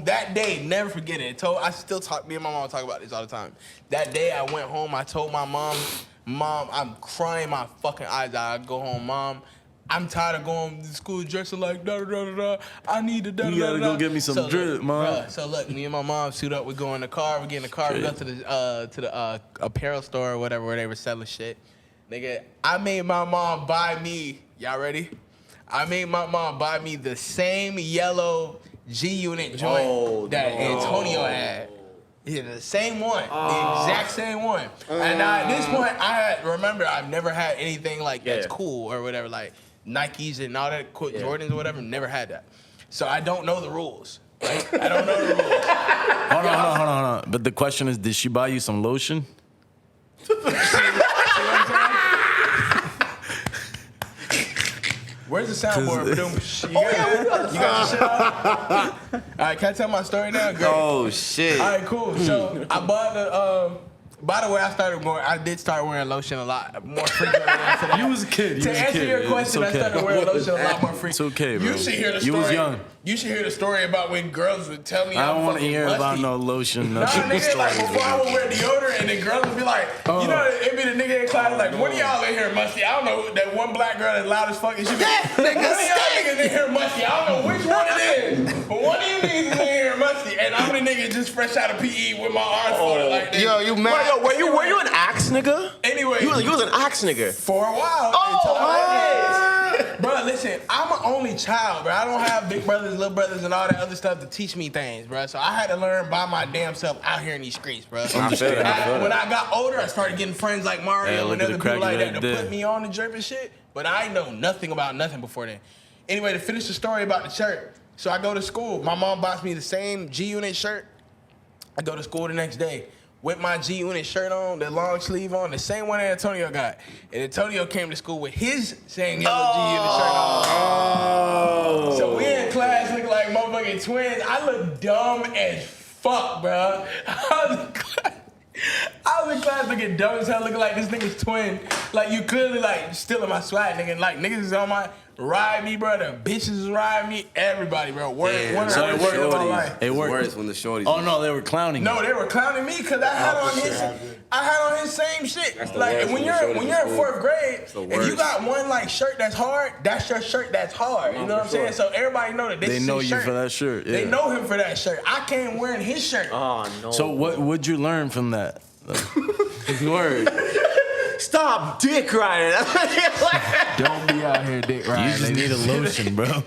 that day. Never forget it. I still talk. Me and my mom talk about this all the time. That day I went home. I told my mom, I'm crying my fucking eyes out. I go home, Mom. I'm tired of going to school dressing like da da da da da. I need to da da da. You gotta go get me some drip, Mom. Bruh, so look, me and my mom suit up. We go in the car. We get in the car. We go to the apparel store or whatever where they were selling shit. Nigga, I made my mom buy me. Y'all ready? I made my mom buy me the same yellow G-Unit joint that Antonio had. Yeah, the same one, the exact same one. And at this point, I've never had anything like that's cool or whatever, like Nikes and all that, Jordans or whatever. Never had that, so I don't know the rules. Right? I don't know the rules. Hold on. But the question is, did she buy you some lotion? Where's the soundboard? You got your shit out? All right, can I tell my story now? Great. Oh, shit. All right, cool. So I bought the. By the way, I did start wearing lotion a lot more frequently after that. You was a kid. To answer your question, I started wearing lotion a lot more frequently. It's okay, bro. You should hear the story. You was young. You should hear the story about when girls would tell me I don't want to fucking hear musty. about no lotion. Nah, nigga, like before I would wear deodorant and the girls would be like, you know, it'd be the nigga in class like, one of y'all in here musty. I don't know, that one black girl that's loud as fuck and she be like, one of y'all niggas in here musty. I don't know which one it is, but one of you niggas is in here musty. And I'm the nigga just fresh out of PE with my arms folded like this. Yo, you mad? Yo, were you an axe nigga? Anyway. You was an axe nigga. For a while. Bro, listen, I'm an only child, bro. I don't have big brothers, little brothers, and all that other stuff to teach me things, bro. So I had to learn by my damn self out here in these streets, bro. When I got older, I started getting friends like Mario and other people like that to put me on the drip and shit. But I know nothing about nothing before then. Anyway, to finish the story about the shirt. So I go to school. My mom buys me the same G-Unit shirt. I go to school the next day with my G-Unit shirt on, the long sleeve on, the same one that Antonio got. And Antonio came to school with his same yellow G-Unit shirt on. So we in class looking like motherfucking twins. I look dumb as fuck, bro. I was in class looking dumb as hell, looking like this nigga's twin. Like, you clearly, like, stealing my swag, nigga. Like, niggas is on my ride me, bro. The bitches ride me. Everybody, bro. Damn, so it worked. It worked. worse when the shorties. Oh no, they were clowning. No, they were clowning me because I had on his same shit. Like when you're in fourth grade, if you got one like shirt that's hard, that's your shirt that's hard. You know what I'm saying? So everybody know that They know you for that shirt. Yeah. They know him for that shirt. I came wearing his shirt. Oh no. So what would you learn from that? Word. Stop dick riding. Don't be out here dick riding. You just need a lotion, bro.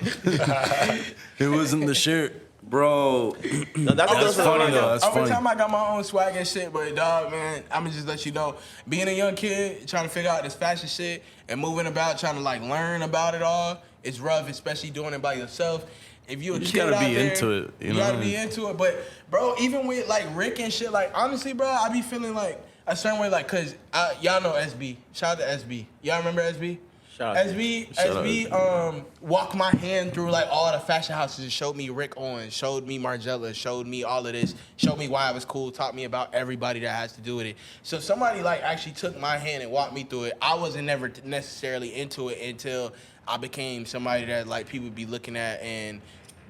It wasn't the shirt. Bro, No, that's funny though. That's Every funny. time I got my own swag and shit, but dog, man, I'ma just let you know, being a young kid, trying to figure out this fashion shit and moving about, trying to like learn about it all, it's rough, especially doing it by yourself. If you a just kid gotta out be there, into it, you know gotta what I be mean? into it. But bro, even with like Rick and shit, like honestly, bro, I be feeling like a certain way, like, cause y'all know SB. Shout out to SB. Y'all remember SB? Shout out to SB walked my hand through like all the fashion houses and showed me Rick Owens, showed me Margiela, showed me all of this, showed me why it was cool, taught me about everybody that has to do with it. So somebody like actually took my hand and walked me through it. I wasn't never necessarily into it until I became somebody that like people be looking at and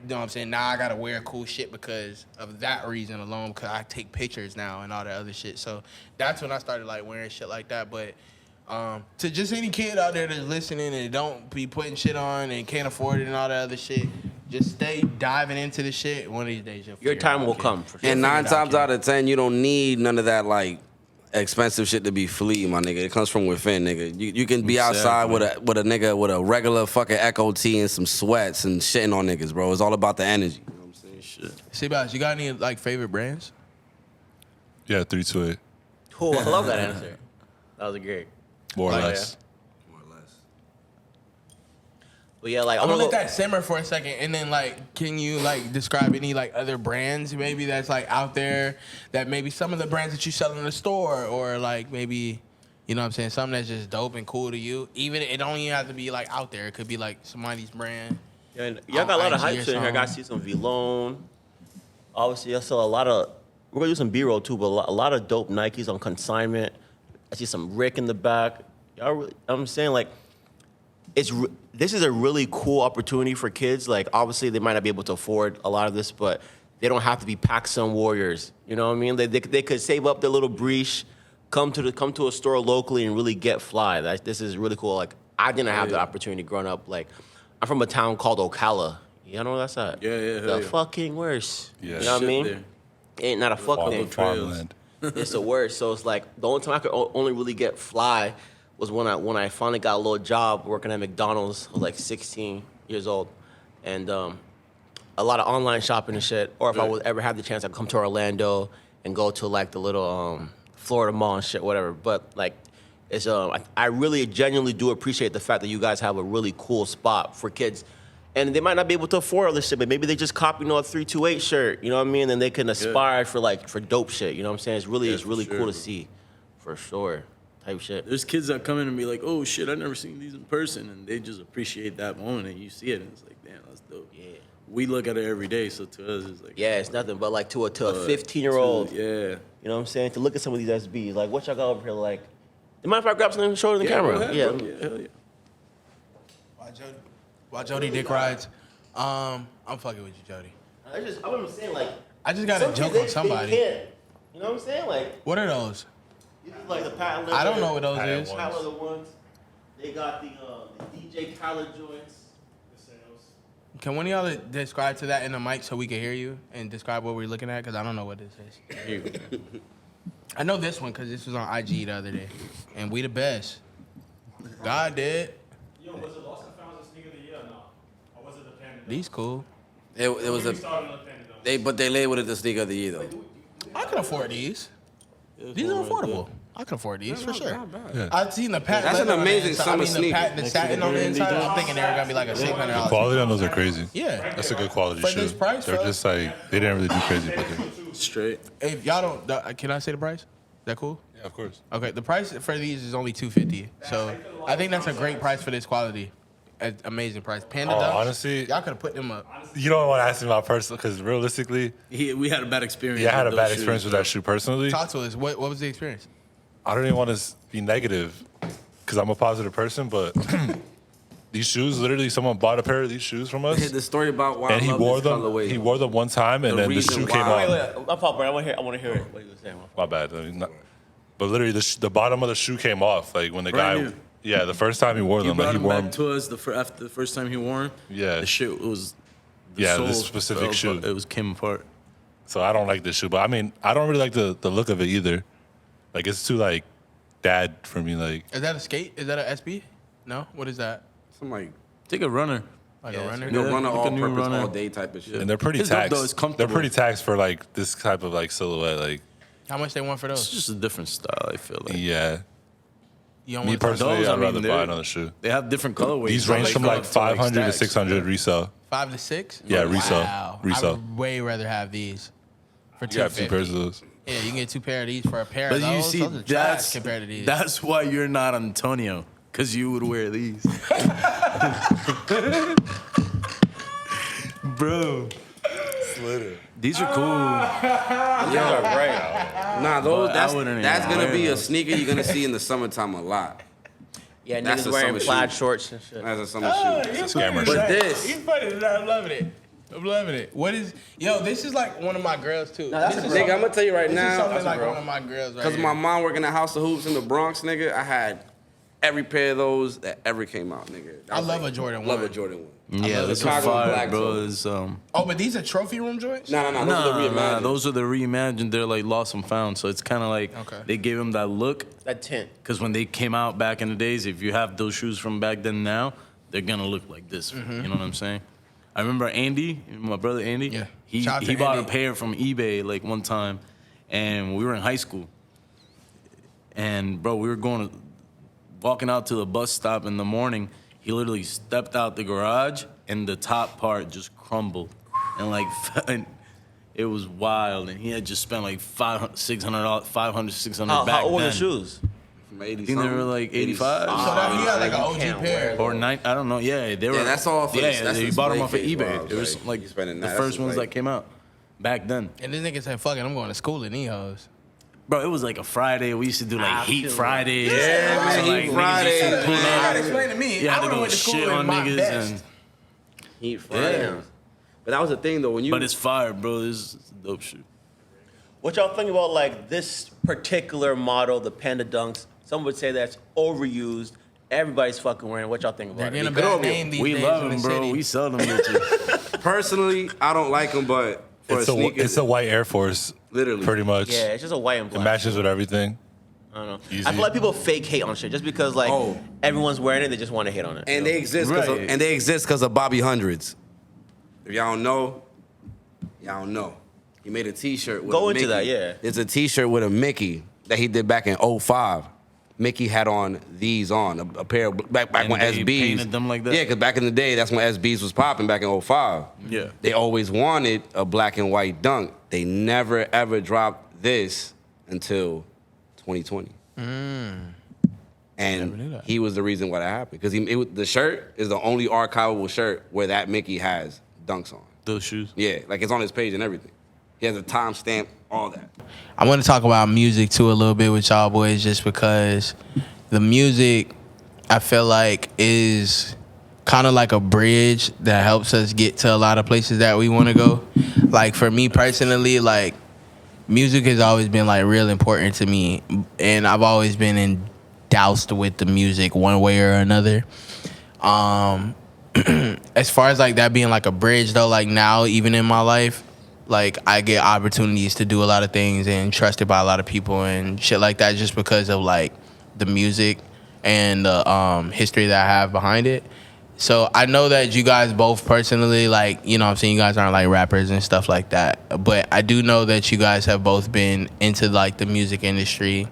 you know what I'm saying? Now I gotta wear cool shit because of that reason alone, because I take pictures now and all that other shit. So that's when I started like wearing shit like that. But to just any kid out there that's listening and don't be putting shit on and can't afford it and all that other shit, just stay diving into the shit. One of these days, Your time will come. For sure. and 9 times out of 10, you don't need none of that like expensive shit to be fleet, my nigga. It comes from within, nigga. You can be outside with a nigga with a regular fucking Echo tee and some sweats and shitting on niggas, bro. It's all about the energy. You know what I'm saying? Shit. Seabass, you got any like favorite brands? Yeah, 328. Cool. I love that answer. That was great. More or Like, less. More or less. But yeah, like I'm I'm gonna gonna let that simmer for a second, and then like, can you like describe any like other brands maybe that's like out there that maybe some of the brands that you sell in the store, or like maybe, you know what I'm saying, something that's just dope and cool to you. Even it don't even have to be like out there. It could be like somebody's brand. Yeah, and y'all got a lot of IG or hype shit in here. I got to something. see some V-Lone. Obviously, I saw a lot of. We're gonna do some B-roll too, but a lot of dope Nikes on consignment. I see some Rick in the back. Y'all, really, I'm saying like, this is a really cool opportunity for kids. Like, obviously, they might not be able to afford a lot of this, but they don't have to be Pac-Sun warriors. You know what I mean? They could save up their little breach, come to a store locally and really get fly. This is really cool. Like, I didn't have the opportunity growing up. Like, I'm from a town called Ocala. You know where that's at? Yeah, The fucking worst. Yeah. You know what I mean? There. Ain't not a fuck thing. Farmland. It's the worst. So it's like the only time I could only really get fly was when I finally got a little job working at McDonald's. I was like 16 years old, and a lot of online shopping and shit. Or if I would ever have the chance, I'd come to Orlando and go to like the little Florida mall and shit, whatever. But like, it's I really genuinely do appreciate the fact that you guys have a really cool spot for kids. And they might not be able to afford all this shit, but maybe they just copy, a 328 shirt, you know what I mean? And they can aspire for dope shit, you know what I'm saying? It's really sure, cool bro. to see, for sure, type shit. There's kids that come in and be like, "Oh shit, I never seen these in person," and they just appreciate that moment, and you see it, and it's like, "Damn, that's dope." Yeah. We look at it every day, so to us, it's like, Yeah, it's nothing but like to a 15-year-old, yeah. you know what I'm saying? To look at some of these SBs, like what y'all got over here, like, do you mind if I grab something and show it in the camera? Go ahead, Yeah. bro. Hell yeah. While Jody dick rides, I'm fucking with you, Jody. I'm saying, like, I just got a joke on somebody. You know what I'm saying? Like, What are those? these is like the patent leather. I don't know what those Patent is. one. Patent leather ones. They got the DJ Khaled joints. Can one of y'all describe to that in the mic so we can hear you and describe what we're looking at? Because I don't know what this is. I know this one because this was on IG the other day. And we the best. God did. Yo, was it Lost and Found a sneaker of the year or not? Or was it the Panda? These cool. It was We a started on the Panda though. they labeled it the sneaker of the year though. I can afford these. These are affordable. I can afford these for sure. Yeah. I've seen the patent. That's an leather on the amazing inside. summer the sneaker. the satin on the inside. I'm thinking they were gonna be like a $600. Quality on those are crazy. Yeah. That's a good quality For shoe. this price, They're bro? just like, they didn't really do crazy, but they Straight. If y'all don't, can I say the price? Is that cool? yeah, of course. Okay, the price for these is only $250. So I think that's a great price for this quality. Amazing price. Panda Dunks. Honestly, Y'all could have put them up. you don't want to ask me about personal, because realistically, We had a bad experience. yeah, I had a with bad those experience shoes, with that shoe personally. Talk to us. What was the experience? I don't even want to be negative because I'm a positive person, but these shoes, literally, someone bought a pair of these shoes from us, The story about why and I he love wore this them. colorway. He wore them one time, and The then the reason shoe came why- off. Wait, I'm bro. I want to hear it. What you were saying? My bad. But literally, the bottom of the shoe came off. Like when the Brand guy, new. yeah, the first time he wore You them, brought like he him wore back them. to us after the first time he wore him. Yeah. The shit was. The Yeah, sole this specific fell shoe. apart. It came apart. So I don't like this shoe, but I mean, I don't really like the look of it either. Like it's too like dad for me. Like Is that a skate? Is that a SB? No. What is that? Some like Take a runner. Like a runner? you know, Yeah, runner like a all new purpose runner. all day type of shit. and they're pretty It's dope, taxed. though. It's They're comfortable. pretty taxed for like this type of like silhouette. Like How much they want for It's those? just a different style. I feel like. yeah, You don't me want to personally, Those, I I'd mean, rather buy they're- another shoe. They have different colorways. These range from go like up to, 500 to stacks. 600 resale. 5 to 6? Yeah, resale. Wow. I Resale. would way rather have these for You have two 250. pairs of those. Yeah, you can get 2 pair of these for a pair But of those. you see, Those are trash that's compared to these. That's why you're not Antonio, because you would wear these. Bro. These are cool. Yeah, right. Nah, those But I that's wouldn't that's even gonna wear be a those. sneaker you're gonna see in the summertime a lot. Yeah, That's niggas a wearing summer plaid shoe. shorts and shit. That's a summer shoe. You're scammer funny shit. tonight. this- You're funny tonight. I'm loving it. I'm loving it. What is... Yo, this is like one of my girls, too. that's This a is Nigga, I'm gonna tell you right This is now, something like one of my girls right because here. my mom working at House of Hoops in the Bronx, nigga, I had every pair of those that ever came out, nigga. That I was love like- a Jordan Love 1. a Jordan 1. Yeah, love this is Chicago fire, black bro. toe. It's, Oh, but these are trophy room joints? No, those are the nah, reimagined. those are the reimagined. They're like lost and found. So it's kind of like Okay. they gave them that look. That tint. Because when they came out back in the days, if you have those shoes from back then now, they're gonna look like this. You know what I'm saying? I remember Andy, my brother Andy. Yeah. He Shout out to bought Andy. a pair from eBay like one time, and we were in high school. And bro, we were walking out to the bus stop in the morning. He literally stepped out the garage, and the top part just crumbled, and like. It was wild, and he had just spent like $500, $600 $600 How back old were then. the shoes? From 80 I think they were like 85. So that, you got like an you OG can't pair. wear Or nine, I don't know. Yeah, they were. Yeah, that's all for yeah, the- that's they the bought them display off of case eBay. vibes, It was like, like you spending the that, first that's ones like- that came out back then. And this nigga said, fuck it, I'm going to school in these hoes. Bro, it was like a Friday. We used to do like I Heat feel Fridays. Yeah, man, So, Heat like, niggas Fridays. used to pull You up. gotta explain to me. You I had to would've go went to school shit in on my niggas, best. and Heat Fridays. But that was the thing though, when you but it's fire, bro. This is a dope shoe. What y'all think about like this particular model, the Panda Dunks? Some would say that's overused. Everybody's fucking wearing it. What y'all think They're about getting a it? bad name these We days love in the them, bro. city. We sell them bitches. personally, I don't like them, but for It's a sneaker, a white Air Force, Literally. pretty much. Yeah, it's just a white and It black. matches with everything. I don't know. Easy. I feel like people fake hate on shit just because like Oh. everyone's wearing it, they just want to hate on it. and they exist because of Bobby Hundreds. If y'all don't know, y'all don't know. He made a T-shirt with Go a into Mickey. that, yeah. It's a T-shirt with a Mickey that he did back in 05. Mickey had on these on a pair of back And when they SBs painted them like that? Yeah, because back in the day, that's when SBs was popping back in 05. Yeah. They always wanted a black and white dunk. They never ever dropped this until 2020. And he was the reason why that happened because the shirt is the only archivable shirt where that Mickey has dunks on. Those shoes. Yeah, like it's on his page and everything. He has a timestamp, all that. I want to talk about music too a little bit with y'all boys, just because the music I feel like is kind of like a bridge that helps us get to a lot of places that we want to go. Like for me personally, like music has always been like real important to me, and I've always been doused with the music one way or another. As far as like that being like a bridge though, like now even in my life, like I get opportunities to do a lot of things and trusted by a lot of people and shit like that just because of like the music and the history that I have behind it. So I know that you guys both personally, like, you know what I'm saying, you guys aren't like rappers and stuff like that. But I do know that you guys have both been into like the music industry.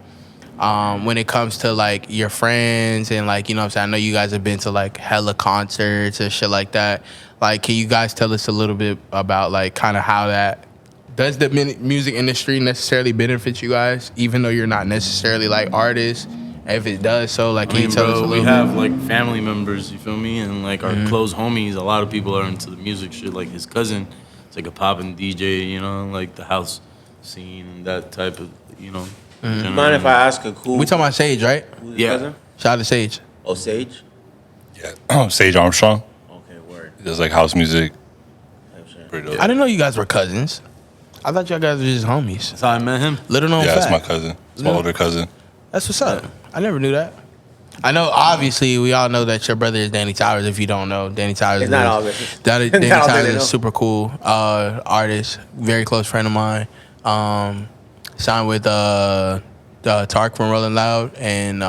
When it comes to like your friends and like, you know what I'm saying, I know you guys have been to like hella concerts and shit like that. Like, can you guys tell us a little bit about like kind of how that, does the music industry necessarily benefit you guys, even though you're not necessarily like artists? If it does, so like, can you tell us a we little have bit? like family members, you feel me, and like our close homies. A lot of people are into the music shit. Like his cousin, it's like a poppin' DJ, you know, like the house scene and that type of, you know. Mind if I ask a cool? We talking about Sage, right? who's Yeah. your cousin? Shout out to Sage. Oh, Sage. Yeah, Sage Armstrong. Okay, word. He does like house music. Pretty dope. I didn't know you guys were cousins. I thought y'all guys were just homies. That's how I met him. Little known Yeah, fact. that's my cousin. It's my older cousin. That's what's up. I never knew that. I know, obviously, we all know that your brother is Danny Towers. If you don't know, Danny Towers It's not obvious. Danny Not all Towers they is know. a super cool artist, very close friend of mine. Signed with Tark from Rolling Loud and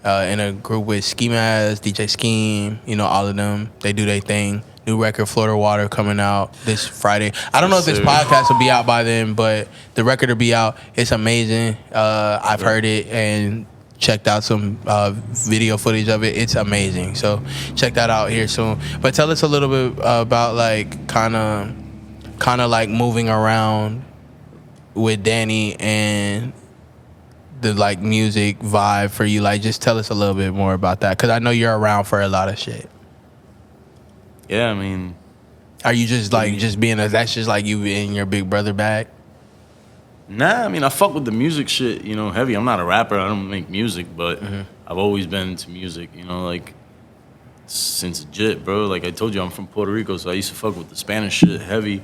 in a group with Ski Mask, DJ Scheme, all of them. They do their thing. New record, Florida Water, coming out this Friday. I don't know if this podcast will be out by then, but the record will be out. It's amazing. I've heard it and checked out some video footage of it. It's amazing. So check that out here soon. But tell us a little bit about like kind of like moving around with Danny and the like music vibe for you. Like just tell us a little bit more about that, because I know you're around for a lot of shit. Yeah, I mean, Are you just like just being that's just like you in your big brother bag? nah, I mean, I fuck with the music shit, heavy. I'm not a rapper. I don't make music, but I've always been into music, like since legit, bro. Like I told you, I'm from Puerto Rico, so I used to fuck with the Spanish shit heavy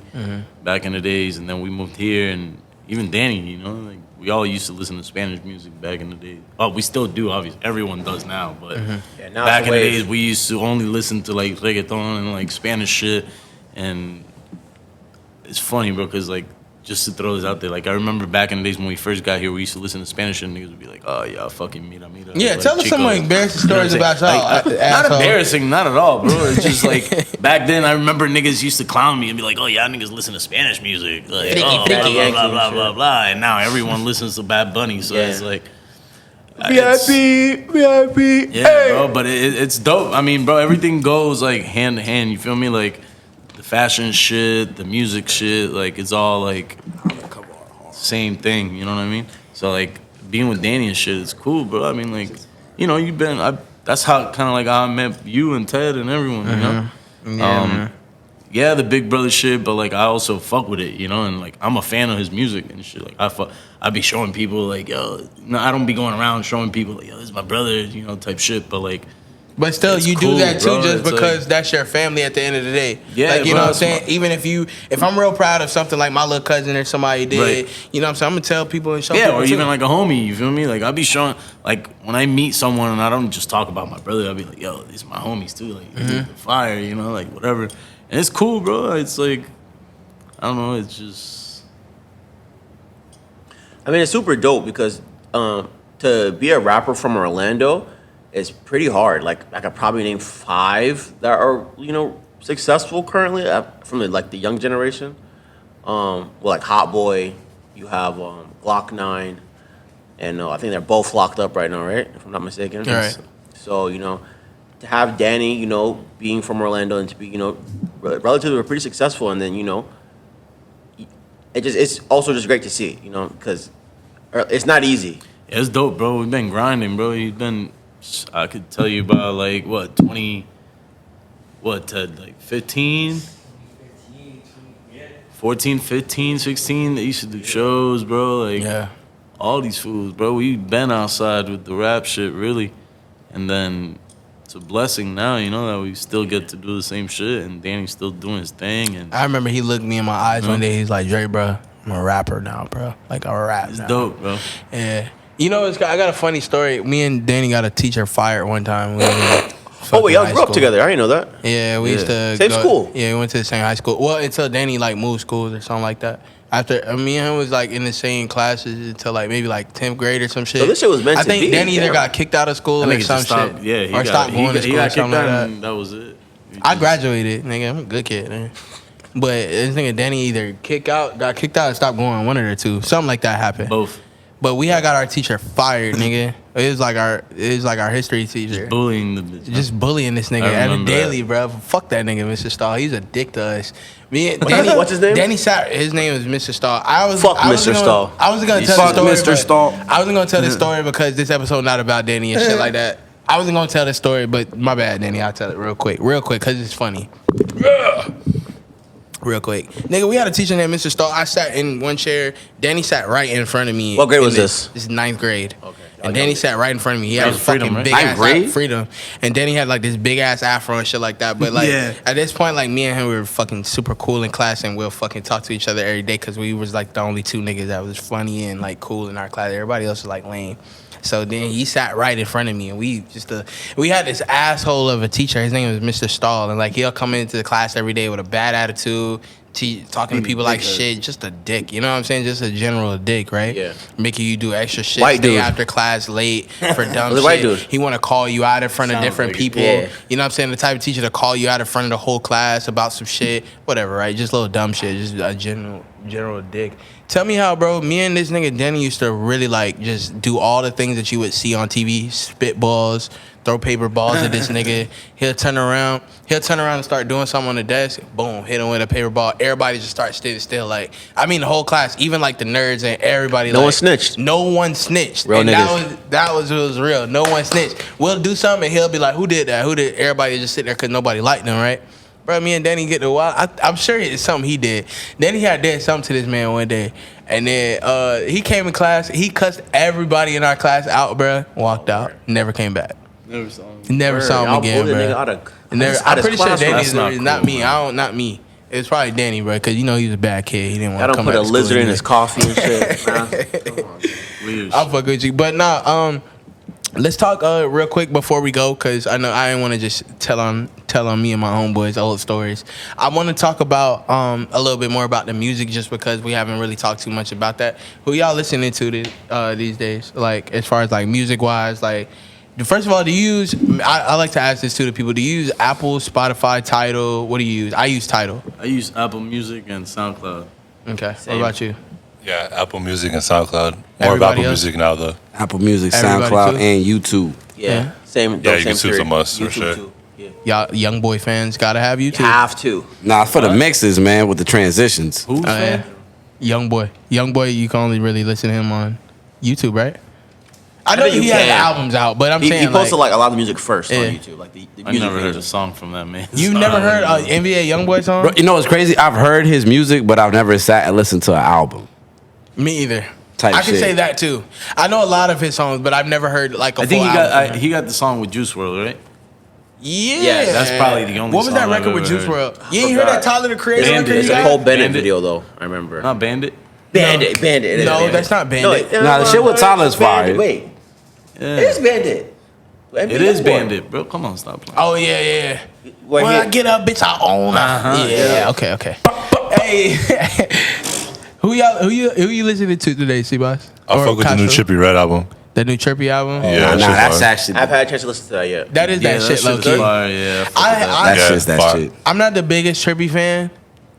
back in the days, and then we moved here, and even Danny, like we all used to listen to Spanish music back in the days. Oh, we still do, obviously. Everyone does now, but Yeah, now back it's in the the wave. days, we used to only listen to like reggaeton and like Spanish shit, and it's funny, bro, because like just to throw this out there, like I remember back in the days when we first got here, we used to listen to Spanish and niggas would be like, "Oh yeah, fucking mira." Yeah, like, tell us some chicos. embarrassing You know what stories I'm saying? about y'all. Not asshole. embarrassing, not at all, bro. It's just like back then, I remember niggas used to clown me and be like, "Oh, y'all niggas listen to Spanish music, like, Freaky, oh, freaky, blah, blah, Yankee blah, and blah, shit. blah, blah." And now everyone listens to Bad Bunny, so Yeah. it's like VIP. yeah, bro. But it's dope. I mean, bro, everything goes like hand to hand. You feel me? Like the fashion shit, the music shit, like it's all like same thing. You know what I mean? So like being with Danny and shit is cool, bro. I mean, like you've been. That's how kind of like how I met you and Ted and everyone. You know? Yeah, man. Yeah, the Big Brother shit, but like I also fuck with it, and like I'm a fan of his music and shit. Like I be showing people like, yo, no, I don't be going around showing people like, yo, this is my brother, type shit. But like, But still, It's you cool, do that too, bro. just It's because like- that's your family at the end of the day. Yeah, like, you bro, know what I'm that's saying? my- Even if I'm real proud of something like my little cousin or somebody did, Right. you know what I'm saying? I'm gonna tell people and show yeah, people or too. even like a homie. You feel me? Like I be showing like when I meet someone and I don't just talk about my brother. I be like, yo, these my homies too. Like the fire, like whatever. And it's cool, bro. It's like I don't know. It's just I mean, it's super dope because to be a rapper from Orlando is pretty hard. Like I could probably name 5 that are successful currently from the young generation. Well, like Hot Boy, you have Glock 9, and I think they're both locked up right now, right? If I'm not mistaken. Right. So to have Danny, being from Orlando and to be relatively pretty successful, and then it's also just great to see, because it's not easy. yeah, it's dope, bro. We've been grinding, bro. I could tell you about like what 20, like 15. 14, 15, 16, they used to do shows, bro. Like, Yeah. all these fools, bro. We been outside with the rap shit, really. And then it's a blessing now, that we still get to do the same shit, and Danny's still doing his thing. And I remember he looked me in my eyes one day. He's like, Dre, bro, I'm a rapper now, bro. Like, I'm a rap it's now. dope, bro. Yeah. I got a funny story. Me and Danny got a teacher fired one time. We was in Oh wait, y'all fucking grew high up school. together. I didn't know that. Yeah, we used to Same go- school? Yeah, we went to the same high school. Well, until Danny like moved schools or something like that. After me and him was like in the same classes until like maybe like 10th grade or some shit. So this shit was meant I to think be, Danny either yeah. got kicked out of school That or nigga some just stopped. shit. Yeah, or stopped going to he school or got something kicked like out, that. and that was it. I graduated, nigga. I'm a good kid, man. But this nigga Danny either got kicked out, or stopped going, one of the two. Something like that happened. Both But we had got our teacher fired, nigga. It was like our history teacher. bullying the bitch. Just bullying this nigga I at a remember daily, bro. Fuck that nigga, Mr. Stahl. He's a dick to us. Me and What's Danny, his- what's his name? Danny sat. His name is Mr. Stahl. Fuck I was Mr. gonna- Stahl. I wasn't gonna tell Fuck the story. Mr. Stahl. I wasn't gonna tell this story because this episode not about Danny and shit like that. I wasn't gonna tell this story, but my bad, Danny. I'll tell it real quick, because it's funny. Real quick, nigga. We had a teacher named Mr. Stahl. I sat in one chair. Danny sat right in front of me. What grade in was this? This is 9th grade. Okay. And Danny sat right in front of me. He had a Freedom, fucking right? big Ninth ass grade? Freedom. And Danny had like this big ass afro and shit like that. But like at this point, like me and him, we were fucking super cool in class, and we'll fucking talk to each other every day because we was like the only two niggas that was funny and like cool in our class. Everybody else was like lame. So then he sat right in front of me, and we had this asshole of a teacher. His name was Mr. Stahl, and like he'll come into the class every day with a bad attitude, talking to people like shit, just a dick. You know what I'm saying? Just a general dick, right? Yeah. Making you do extra shit, White stay dude. after class late for dumb The shit. white dude. He want to call you out in front of Sounds different like it. people. Yeah. You know what I'm saying? The type of teacher to call you out in front of the whole class about some shit, whatever, right? Just little dumb shit, just a general dick. Tell me how, bro, me and this nigga Denny used to really like just do all the things that you would see on TV, spitballs, throw paper balls at this nigga. He'll turn around and start doing something on the desk. Boom, hit him with a paper ball. Everybody just starts standing still. Like, I mean, the whole class, even like the nerds and everybody. No like, one snitched. No one snitched. Real and niggas. that was what was real. No one snitched. We'll do something and he'll be like, who did that? Who did? Everybody just sit there because nobody liked him, right? Bro, me and Danny get the wild. I'm sure it's something he did. Then he had did something to this man one day. And then he came in class. He cussed everybody in our class out, bro. Walked out. Never came back. Never saw him. Never saw him Y'all again, pulled the nigga bro. out of- Never, out I'm his pretty sure classroom. Danny's That's not not cool, me. man. Not me. It's probably Danny, bro, because you know he was a bad kid. He didn't I want to don't come put back a to school lizard in anyway. his coffee and shit. Man. Come on. Weird. I'll fuck with you. But nah, let's talk real quick before we go, because I know I didn't want to just tell on me and my homeboys old stories. I want to talk about a little bit more about the music, just because we haven't really talked too much about that. Who y'all listening to these days? Like, as far as like music wise, like, first of all, do you use? I like to ask this to the people. Do you use Apple, Spotify, Tidal? What do you use? I use Tidal. I use Apple Music and SoundCloud. Okay. Same. What about you? Yeah, Apple Music and SoundCloud. More of Everybody Apple else? Music now, though. Apple Music, Everybody SoundCloud, too? and YouTube. Yeah. Same. Yeah, same YouTube's theory. a must, for YouTube sure. too. Yeah. Y'all young boy fans gotta have YouTube. Have to. Nah, it's for the mixes, man, with the transitions. Who's Oh, yeah. Young boy, you can only really listen to him on YouTube, right? I know bet you he has can. albums out, but I'm He saying posted like a lot of music first Yeah. on YouTube, like the I music never heard a pages. song from that man. you never heard NBA YoungBoy song? Bro, you know what's crazy? I've heard his music, but I've never sat and listened to an album. Me either. Type I can shit. say that too. I know a lot of his songs, but I've never heard like a I think full he got album. he got the song with Juice WRLD, right? Yeah, Yes, that's probably the only What was that song I've record with ever Juice heard. WRLD? You ain't heard forgot. that Tyler the Creator Bandit. record? It's he a got? Cole Bennett Bandit. video though. I remember. Not Bandit. Bandit. It is No, Bandit. that's not Bandit. Nah, the shit with Tyler's fire. Wait, Yeah. it is Bandit. It is Bandit, bro. Come on, stop playing. Oh yeah. Wait, When here. I get up, bitch, I own her. Uh-huh, Yeah. Okay. Hey, who you listening to today, C-Boss? I fuck with the new Chippy Red album. The new Trippy album? Yeah, Nah, that nah, shit's that's fire. actually I've had a chance to listen to that yet. That is Yeah, that shit, low is key. fire, yeah. fuck with I- that. I- Yeah, shit's that fire. shit. I'm not the biggest Trippy fan,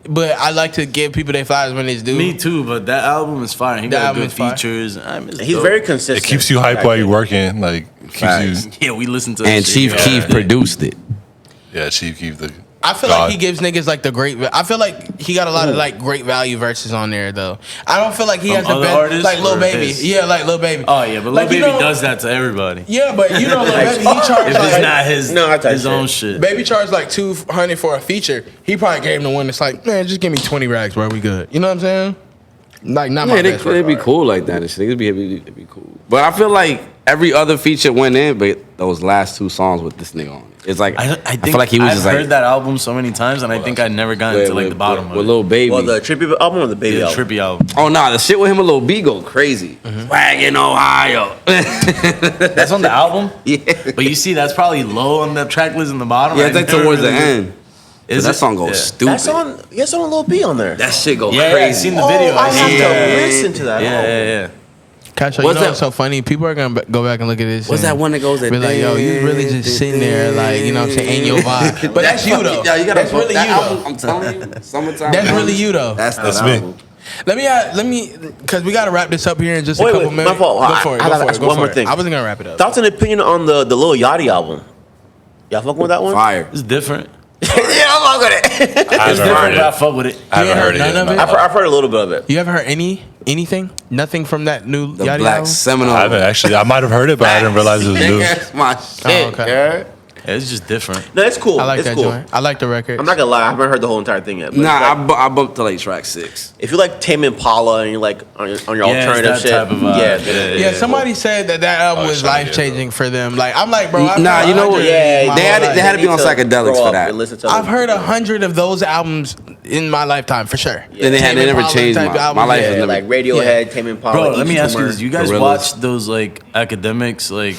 but I like to give people their flowers when they do. Me too, but that album is fire. He That got album good is fire. features. I mean, it's He's dope. very consistent. It keeps you hype while you're working. Like, keeps Facts. you. Yeah, we listen to that And shit. Chief Yeah. Keef produced it. Yeah, Chief Keef the. I feel God. like he gives niggas like the great. I feel like he got a lot of like great value verses on there though. I don't feel like he From has the other best artists like Lil or Baby. his? Yeah, like Lil Baby. Oh yeah, but Like, Lil you Baby know- does that to everybody. Yeah, but you know Lil Baby, he charged If it's like not his, No, I type his shit. own shit. Baby charged like $200 for a feature. He probably gave him the one that's like, man, just give me 20 rags, bro. We good. You know what I'm saying? Like not my Yeah, best it'd be record. cool like that and shit. It'd be cool. But I feel like every other feature went in, but those last two songs with this nigga on it. It's like I think feel like he was I've just heard like that album so many times, and I think I never got into like the bottom with of it. Lil Baby. Well, the Trippy album or the Baby Yeah, album? Trippy album. Oh nah, the shit with him and Lil B go crazy. Swag in Ohio. That's on the album. Yeah. But you see, that's probably low on the track list in the bottom. Yeah, I it's like never towards the really- end. Is that it? song goes Yeah. stupid. That's on. Yes, on Lil B on there. That shit go Yeah, crazy. I seen the video. Oh, I have yeah. to listen to that. Yeah. Catch, you What's know that- what's so funny? People are gonna go back and look at this. What's and that one that goes at be like, yo, you really just sitting there, like, you know what I'm saying, ain't your vibe. But that's you though. Yeah, you gotta That's really you that album, though. I'm telling you, summertime. That's really you though. That's That's that me. album. Let me, because we gotta wrap this up here in just a Wait, couple wait, minutes. my fault. Go for it. I Go gotta for it. ask Go one for more it. thing. I wasn't gonna wrap it up. Thoughts and opinion on the Lil Yachty album? Y'all fucking with that one? Fire. It's different. Yeah, I'm fucking with it. I It's haven't different, heard but I it. fuck with it. I haven't You heard it none yet. of it? no. I've heard a little bit of it. You ever heard anything? Nothing from that new The Yachty Black album? Seminole. I haven't actually. I might have heard it, but I didn't realize it was new. That's my shit, okay. girl. It's just different. No, it's cool. I like it's that cool. joint. I like the record. I'm not gonna lie, I haven't heard the whole entire thing yet. But Nah, like, I bumped to like track 6. if you like Tame Impala and you like on your Yeah, it's alternative that shit, type of vibe. Yeah, somebody said that album was trying to life changing for them. Like, I'm like, bro, I've Nah, heard you know what? 100 Yeah, my They whole had to- life. they had to be on need psychedelics grow for up that. and listen to I've heard 100 of those albums in my lifetime for sure. Then they Tame never Impala changed type my albums, life. yeah. Was never, like Radiohead, Tame Impala. Bro, let me East ask you Tumor. this: you guys Gorillas. watch those like academics like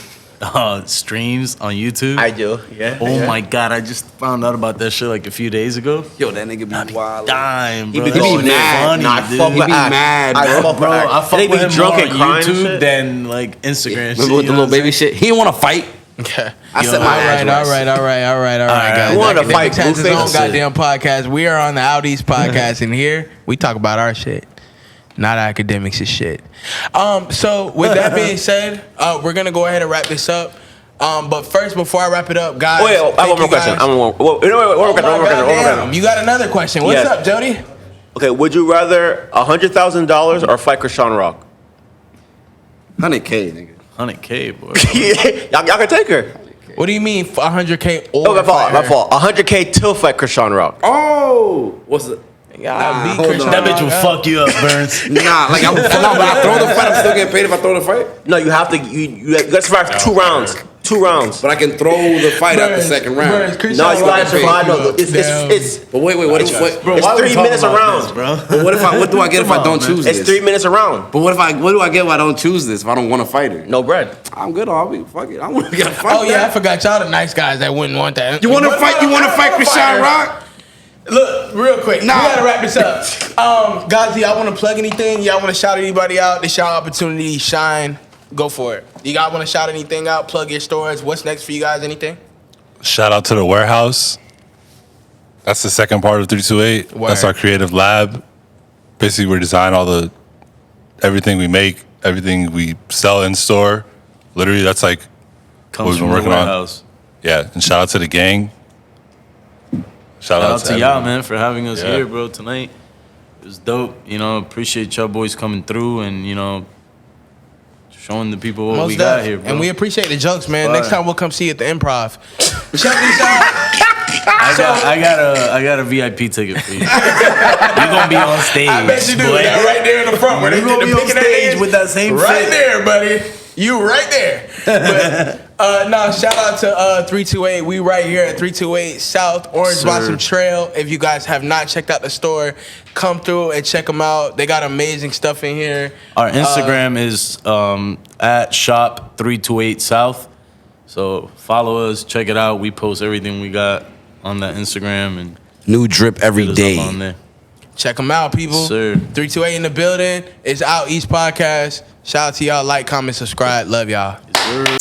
streams on YouTube? I do. Yeah. Oh my god, I just found out about that shit like a few days ago. yo, that nigga be wild. Dying, bro. He be That going shit mad. funny, Nah, I dude. fuck He with be Act. mad, I bro. fuck Bro, with I Act. fuck And they with be him drunk more and on crying and YouTube shit. than like Instagram shit. Remember with the little baby shit? He didn't want to fight. Okay. I Yo, set my All right, address. all right, guys. You wanted to Academics fight has his own Blueface? goddamn podcast. We are on the OutEast podcast, and here we talk about our shit, not academics' shit. So with that being said, we're gonna go ahead and wrap this up. But first, before I wrap it up, guys. Oh, yeah, I have thank one more you question. guys. One more question. You got another question? What's Yes. up, Jody? Okay, would you rather $100,000 or fight Krishan Rock? 100K, nigga. 100K, boy. y'all can take her. What do you mean 100K or Oh, my fault. fight My her? fault. 100K to fight Krishan Rock. Oh, what's it? Yeah, beat hold Krishan on. That bitch will Rock fuck you up, Burns. Nah, like no, but I throw the fight. I'm still getting paid if I throw the fight. No, you have to. You got to survive 2 rounds. 2 rounds. But I can throw the fight out the Burns, second Burns, round. Krishan No, you Rock gotta will survive. pick you No, up. it's Damn. But wait, what if? What, Bro, It's why we 3 talking minutes a about round. this, bro? but what do I get if I don't choose It's this? 3 minutes a round. But what do I get if I don't choose this? If I don't want to fight her? No bread. I'm good. I'll be fuck it. I want to get a fight. Oh yeah, I forgot y'all the nice guys that wouldn't want that. You want to fight? You want to fight Krishan Rock? Look, real quick. Nah. We gotta wrap this up. Guys, do y'all want to plug anything? Y'all want to shout anybody out? This y'all opportunity. Shine. Go for it. You guys want to shout anything out? Plug your stores. What's next for you guys? Anything? Shout out to the warehouse. That's the second part of 328. Word. That's our creative lab. Basically, we design everything we make, everything we sell in store. Literally, that's like Comes we've been from the working on. warehouse. Yeah, and shout out to the gang. Shout out to y'all, everyone. man, for having us Yeah. here, bro, tonight. It was dope. You know, appreciate y'all boys coming through and, you know, showing the people what we got here, bro. And we appreciate the jokes, man. Fire. Next time we'll come see you at the Improv. Check this out. I got a VIP ticket for you. You're gonna be on stage. I bet you do. boy. That right there in the front where they You gonna did be the on picking stage at with that same right fit. there, buddy. You right there. But no, shout out to 328. We right here at 328 South Orange Sir. Blossom Trail. If you guys have not checked out the store, come through and check them out. They got amazing stuff in here. Our Instagram is at shop328 South. So follow us, check it out. We post everything we got on that Instagram and New drip every hit us up day. on there. Check them out, people. Sir. 328 in the building. It's OutEast Podcast. Shout out to y'all. Like, comment, subscribe. Love y'all. Sir.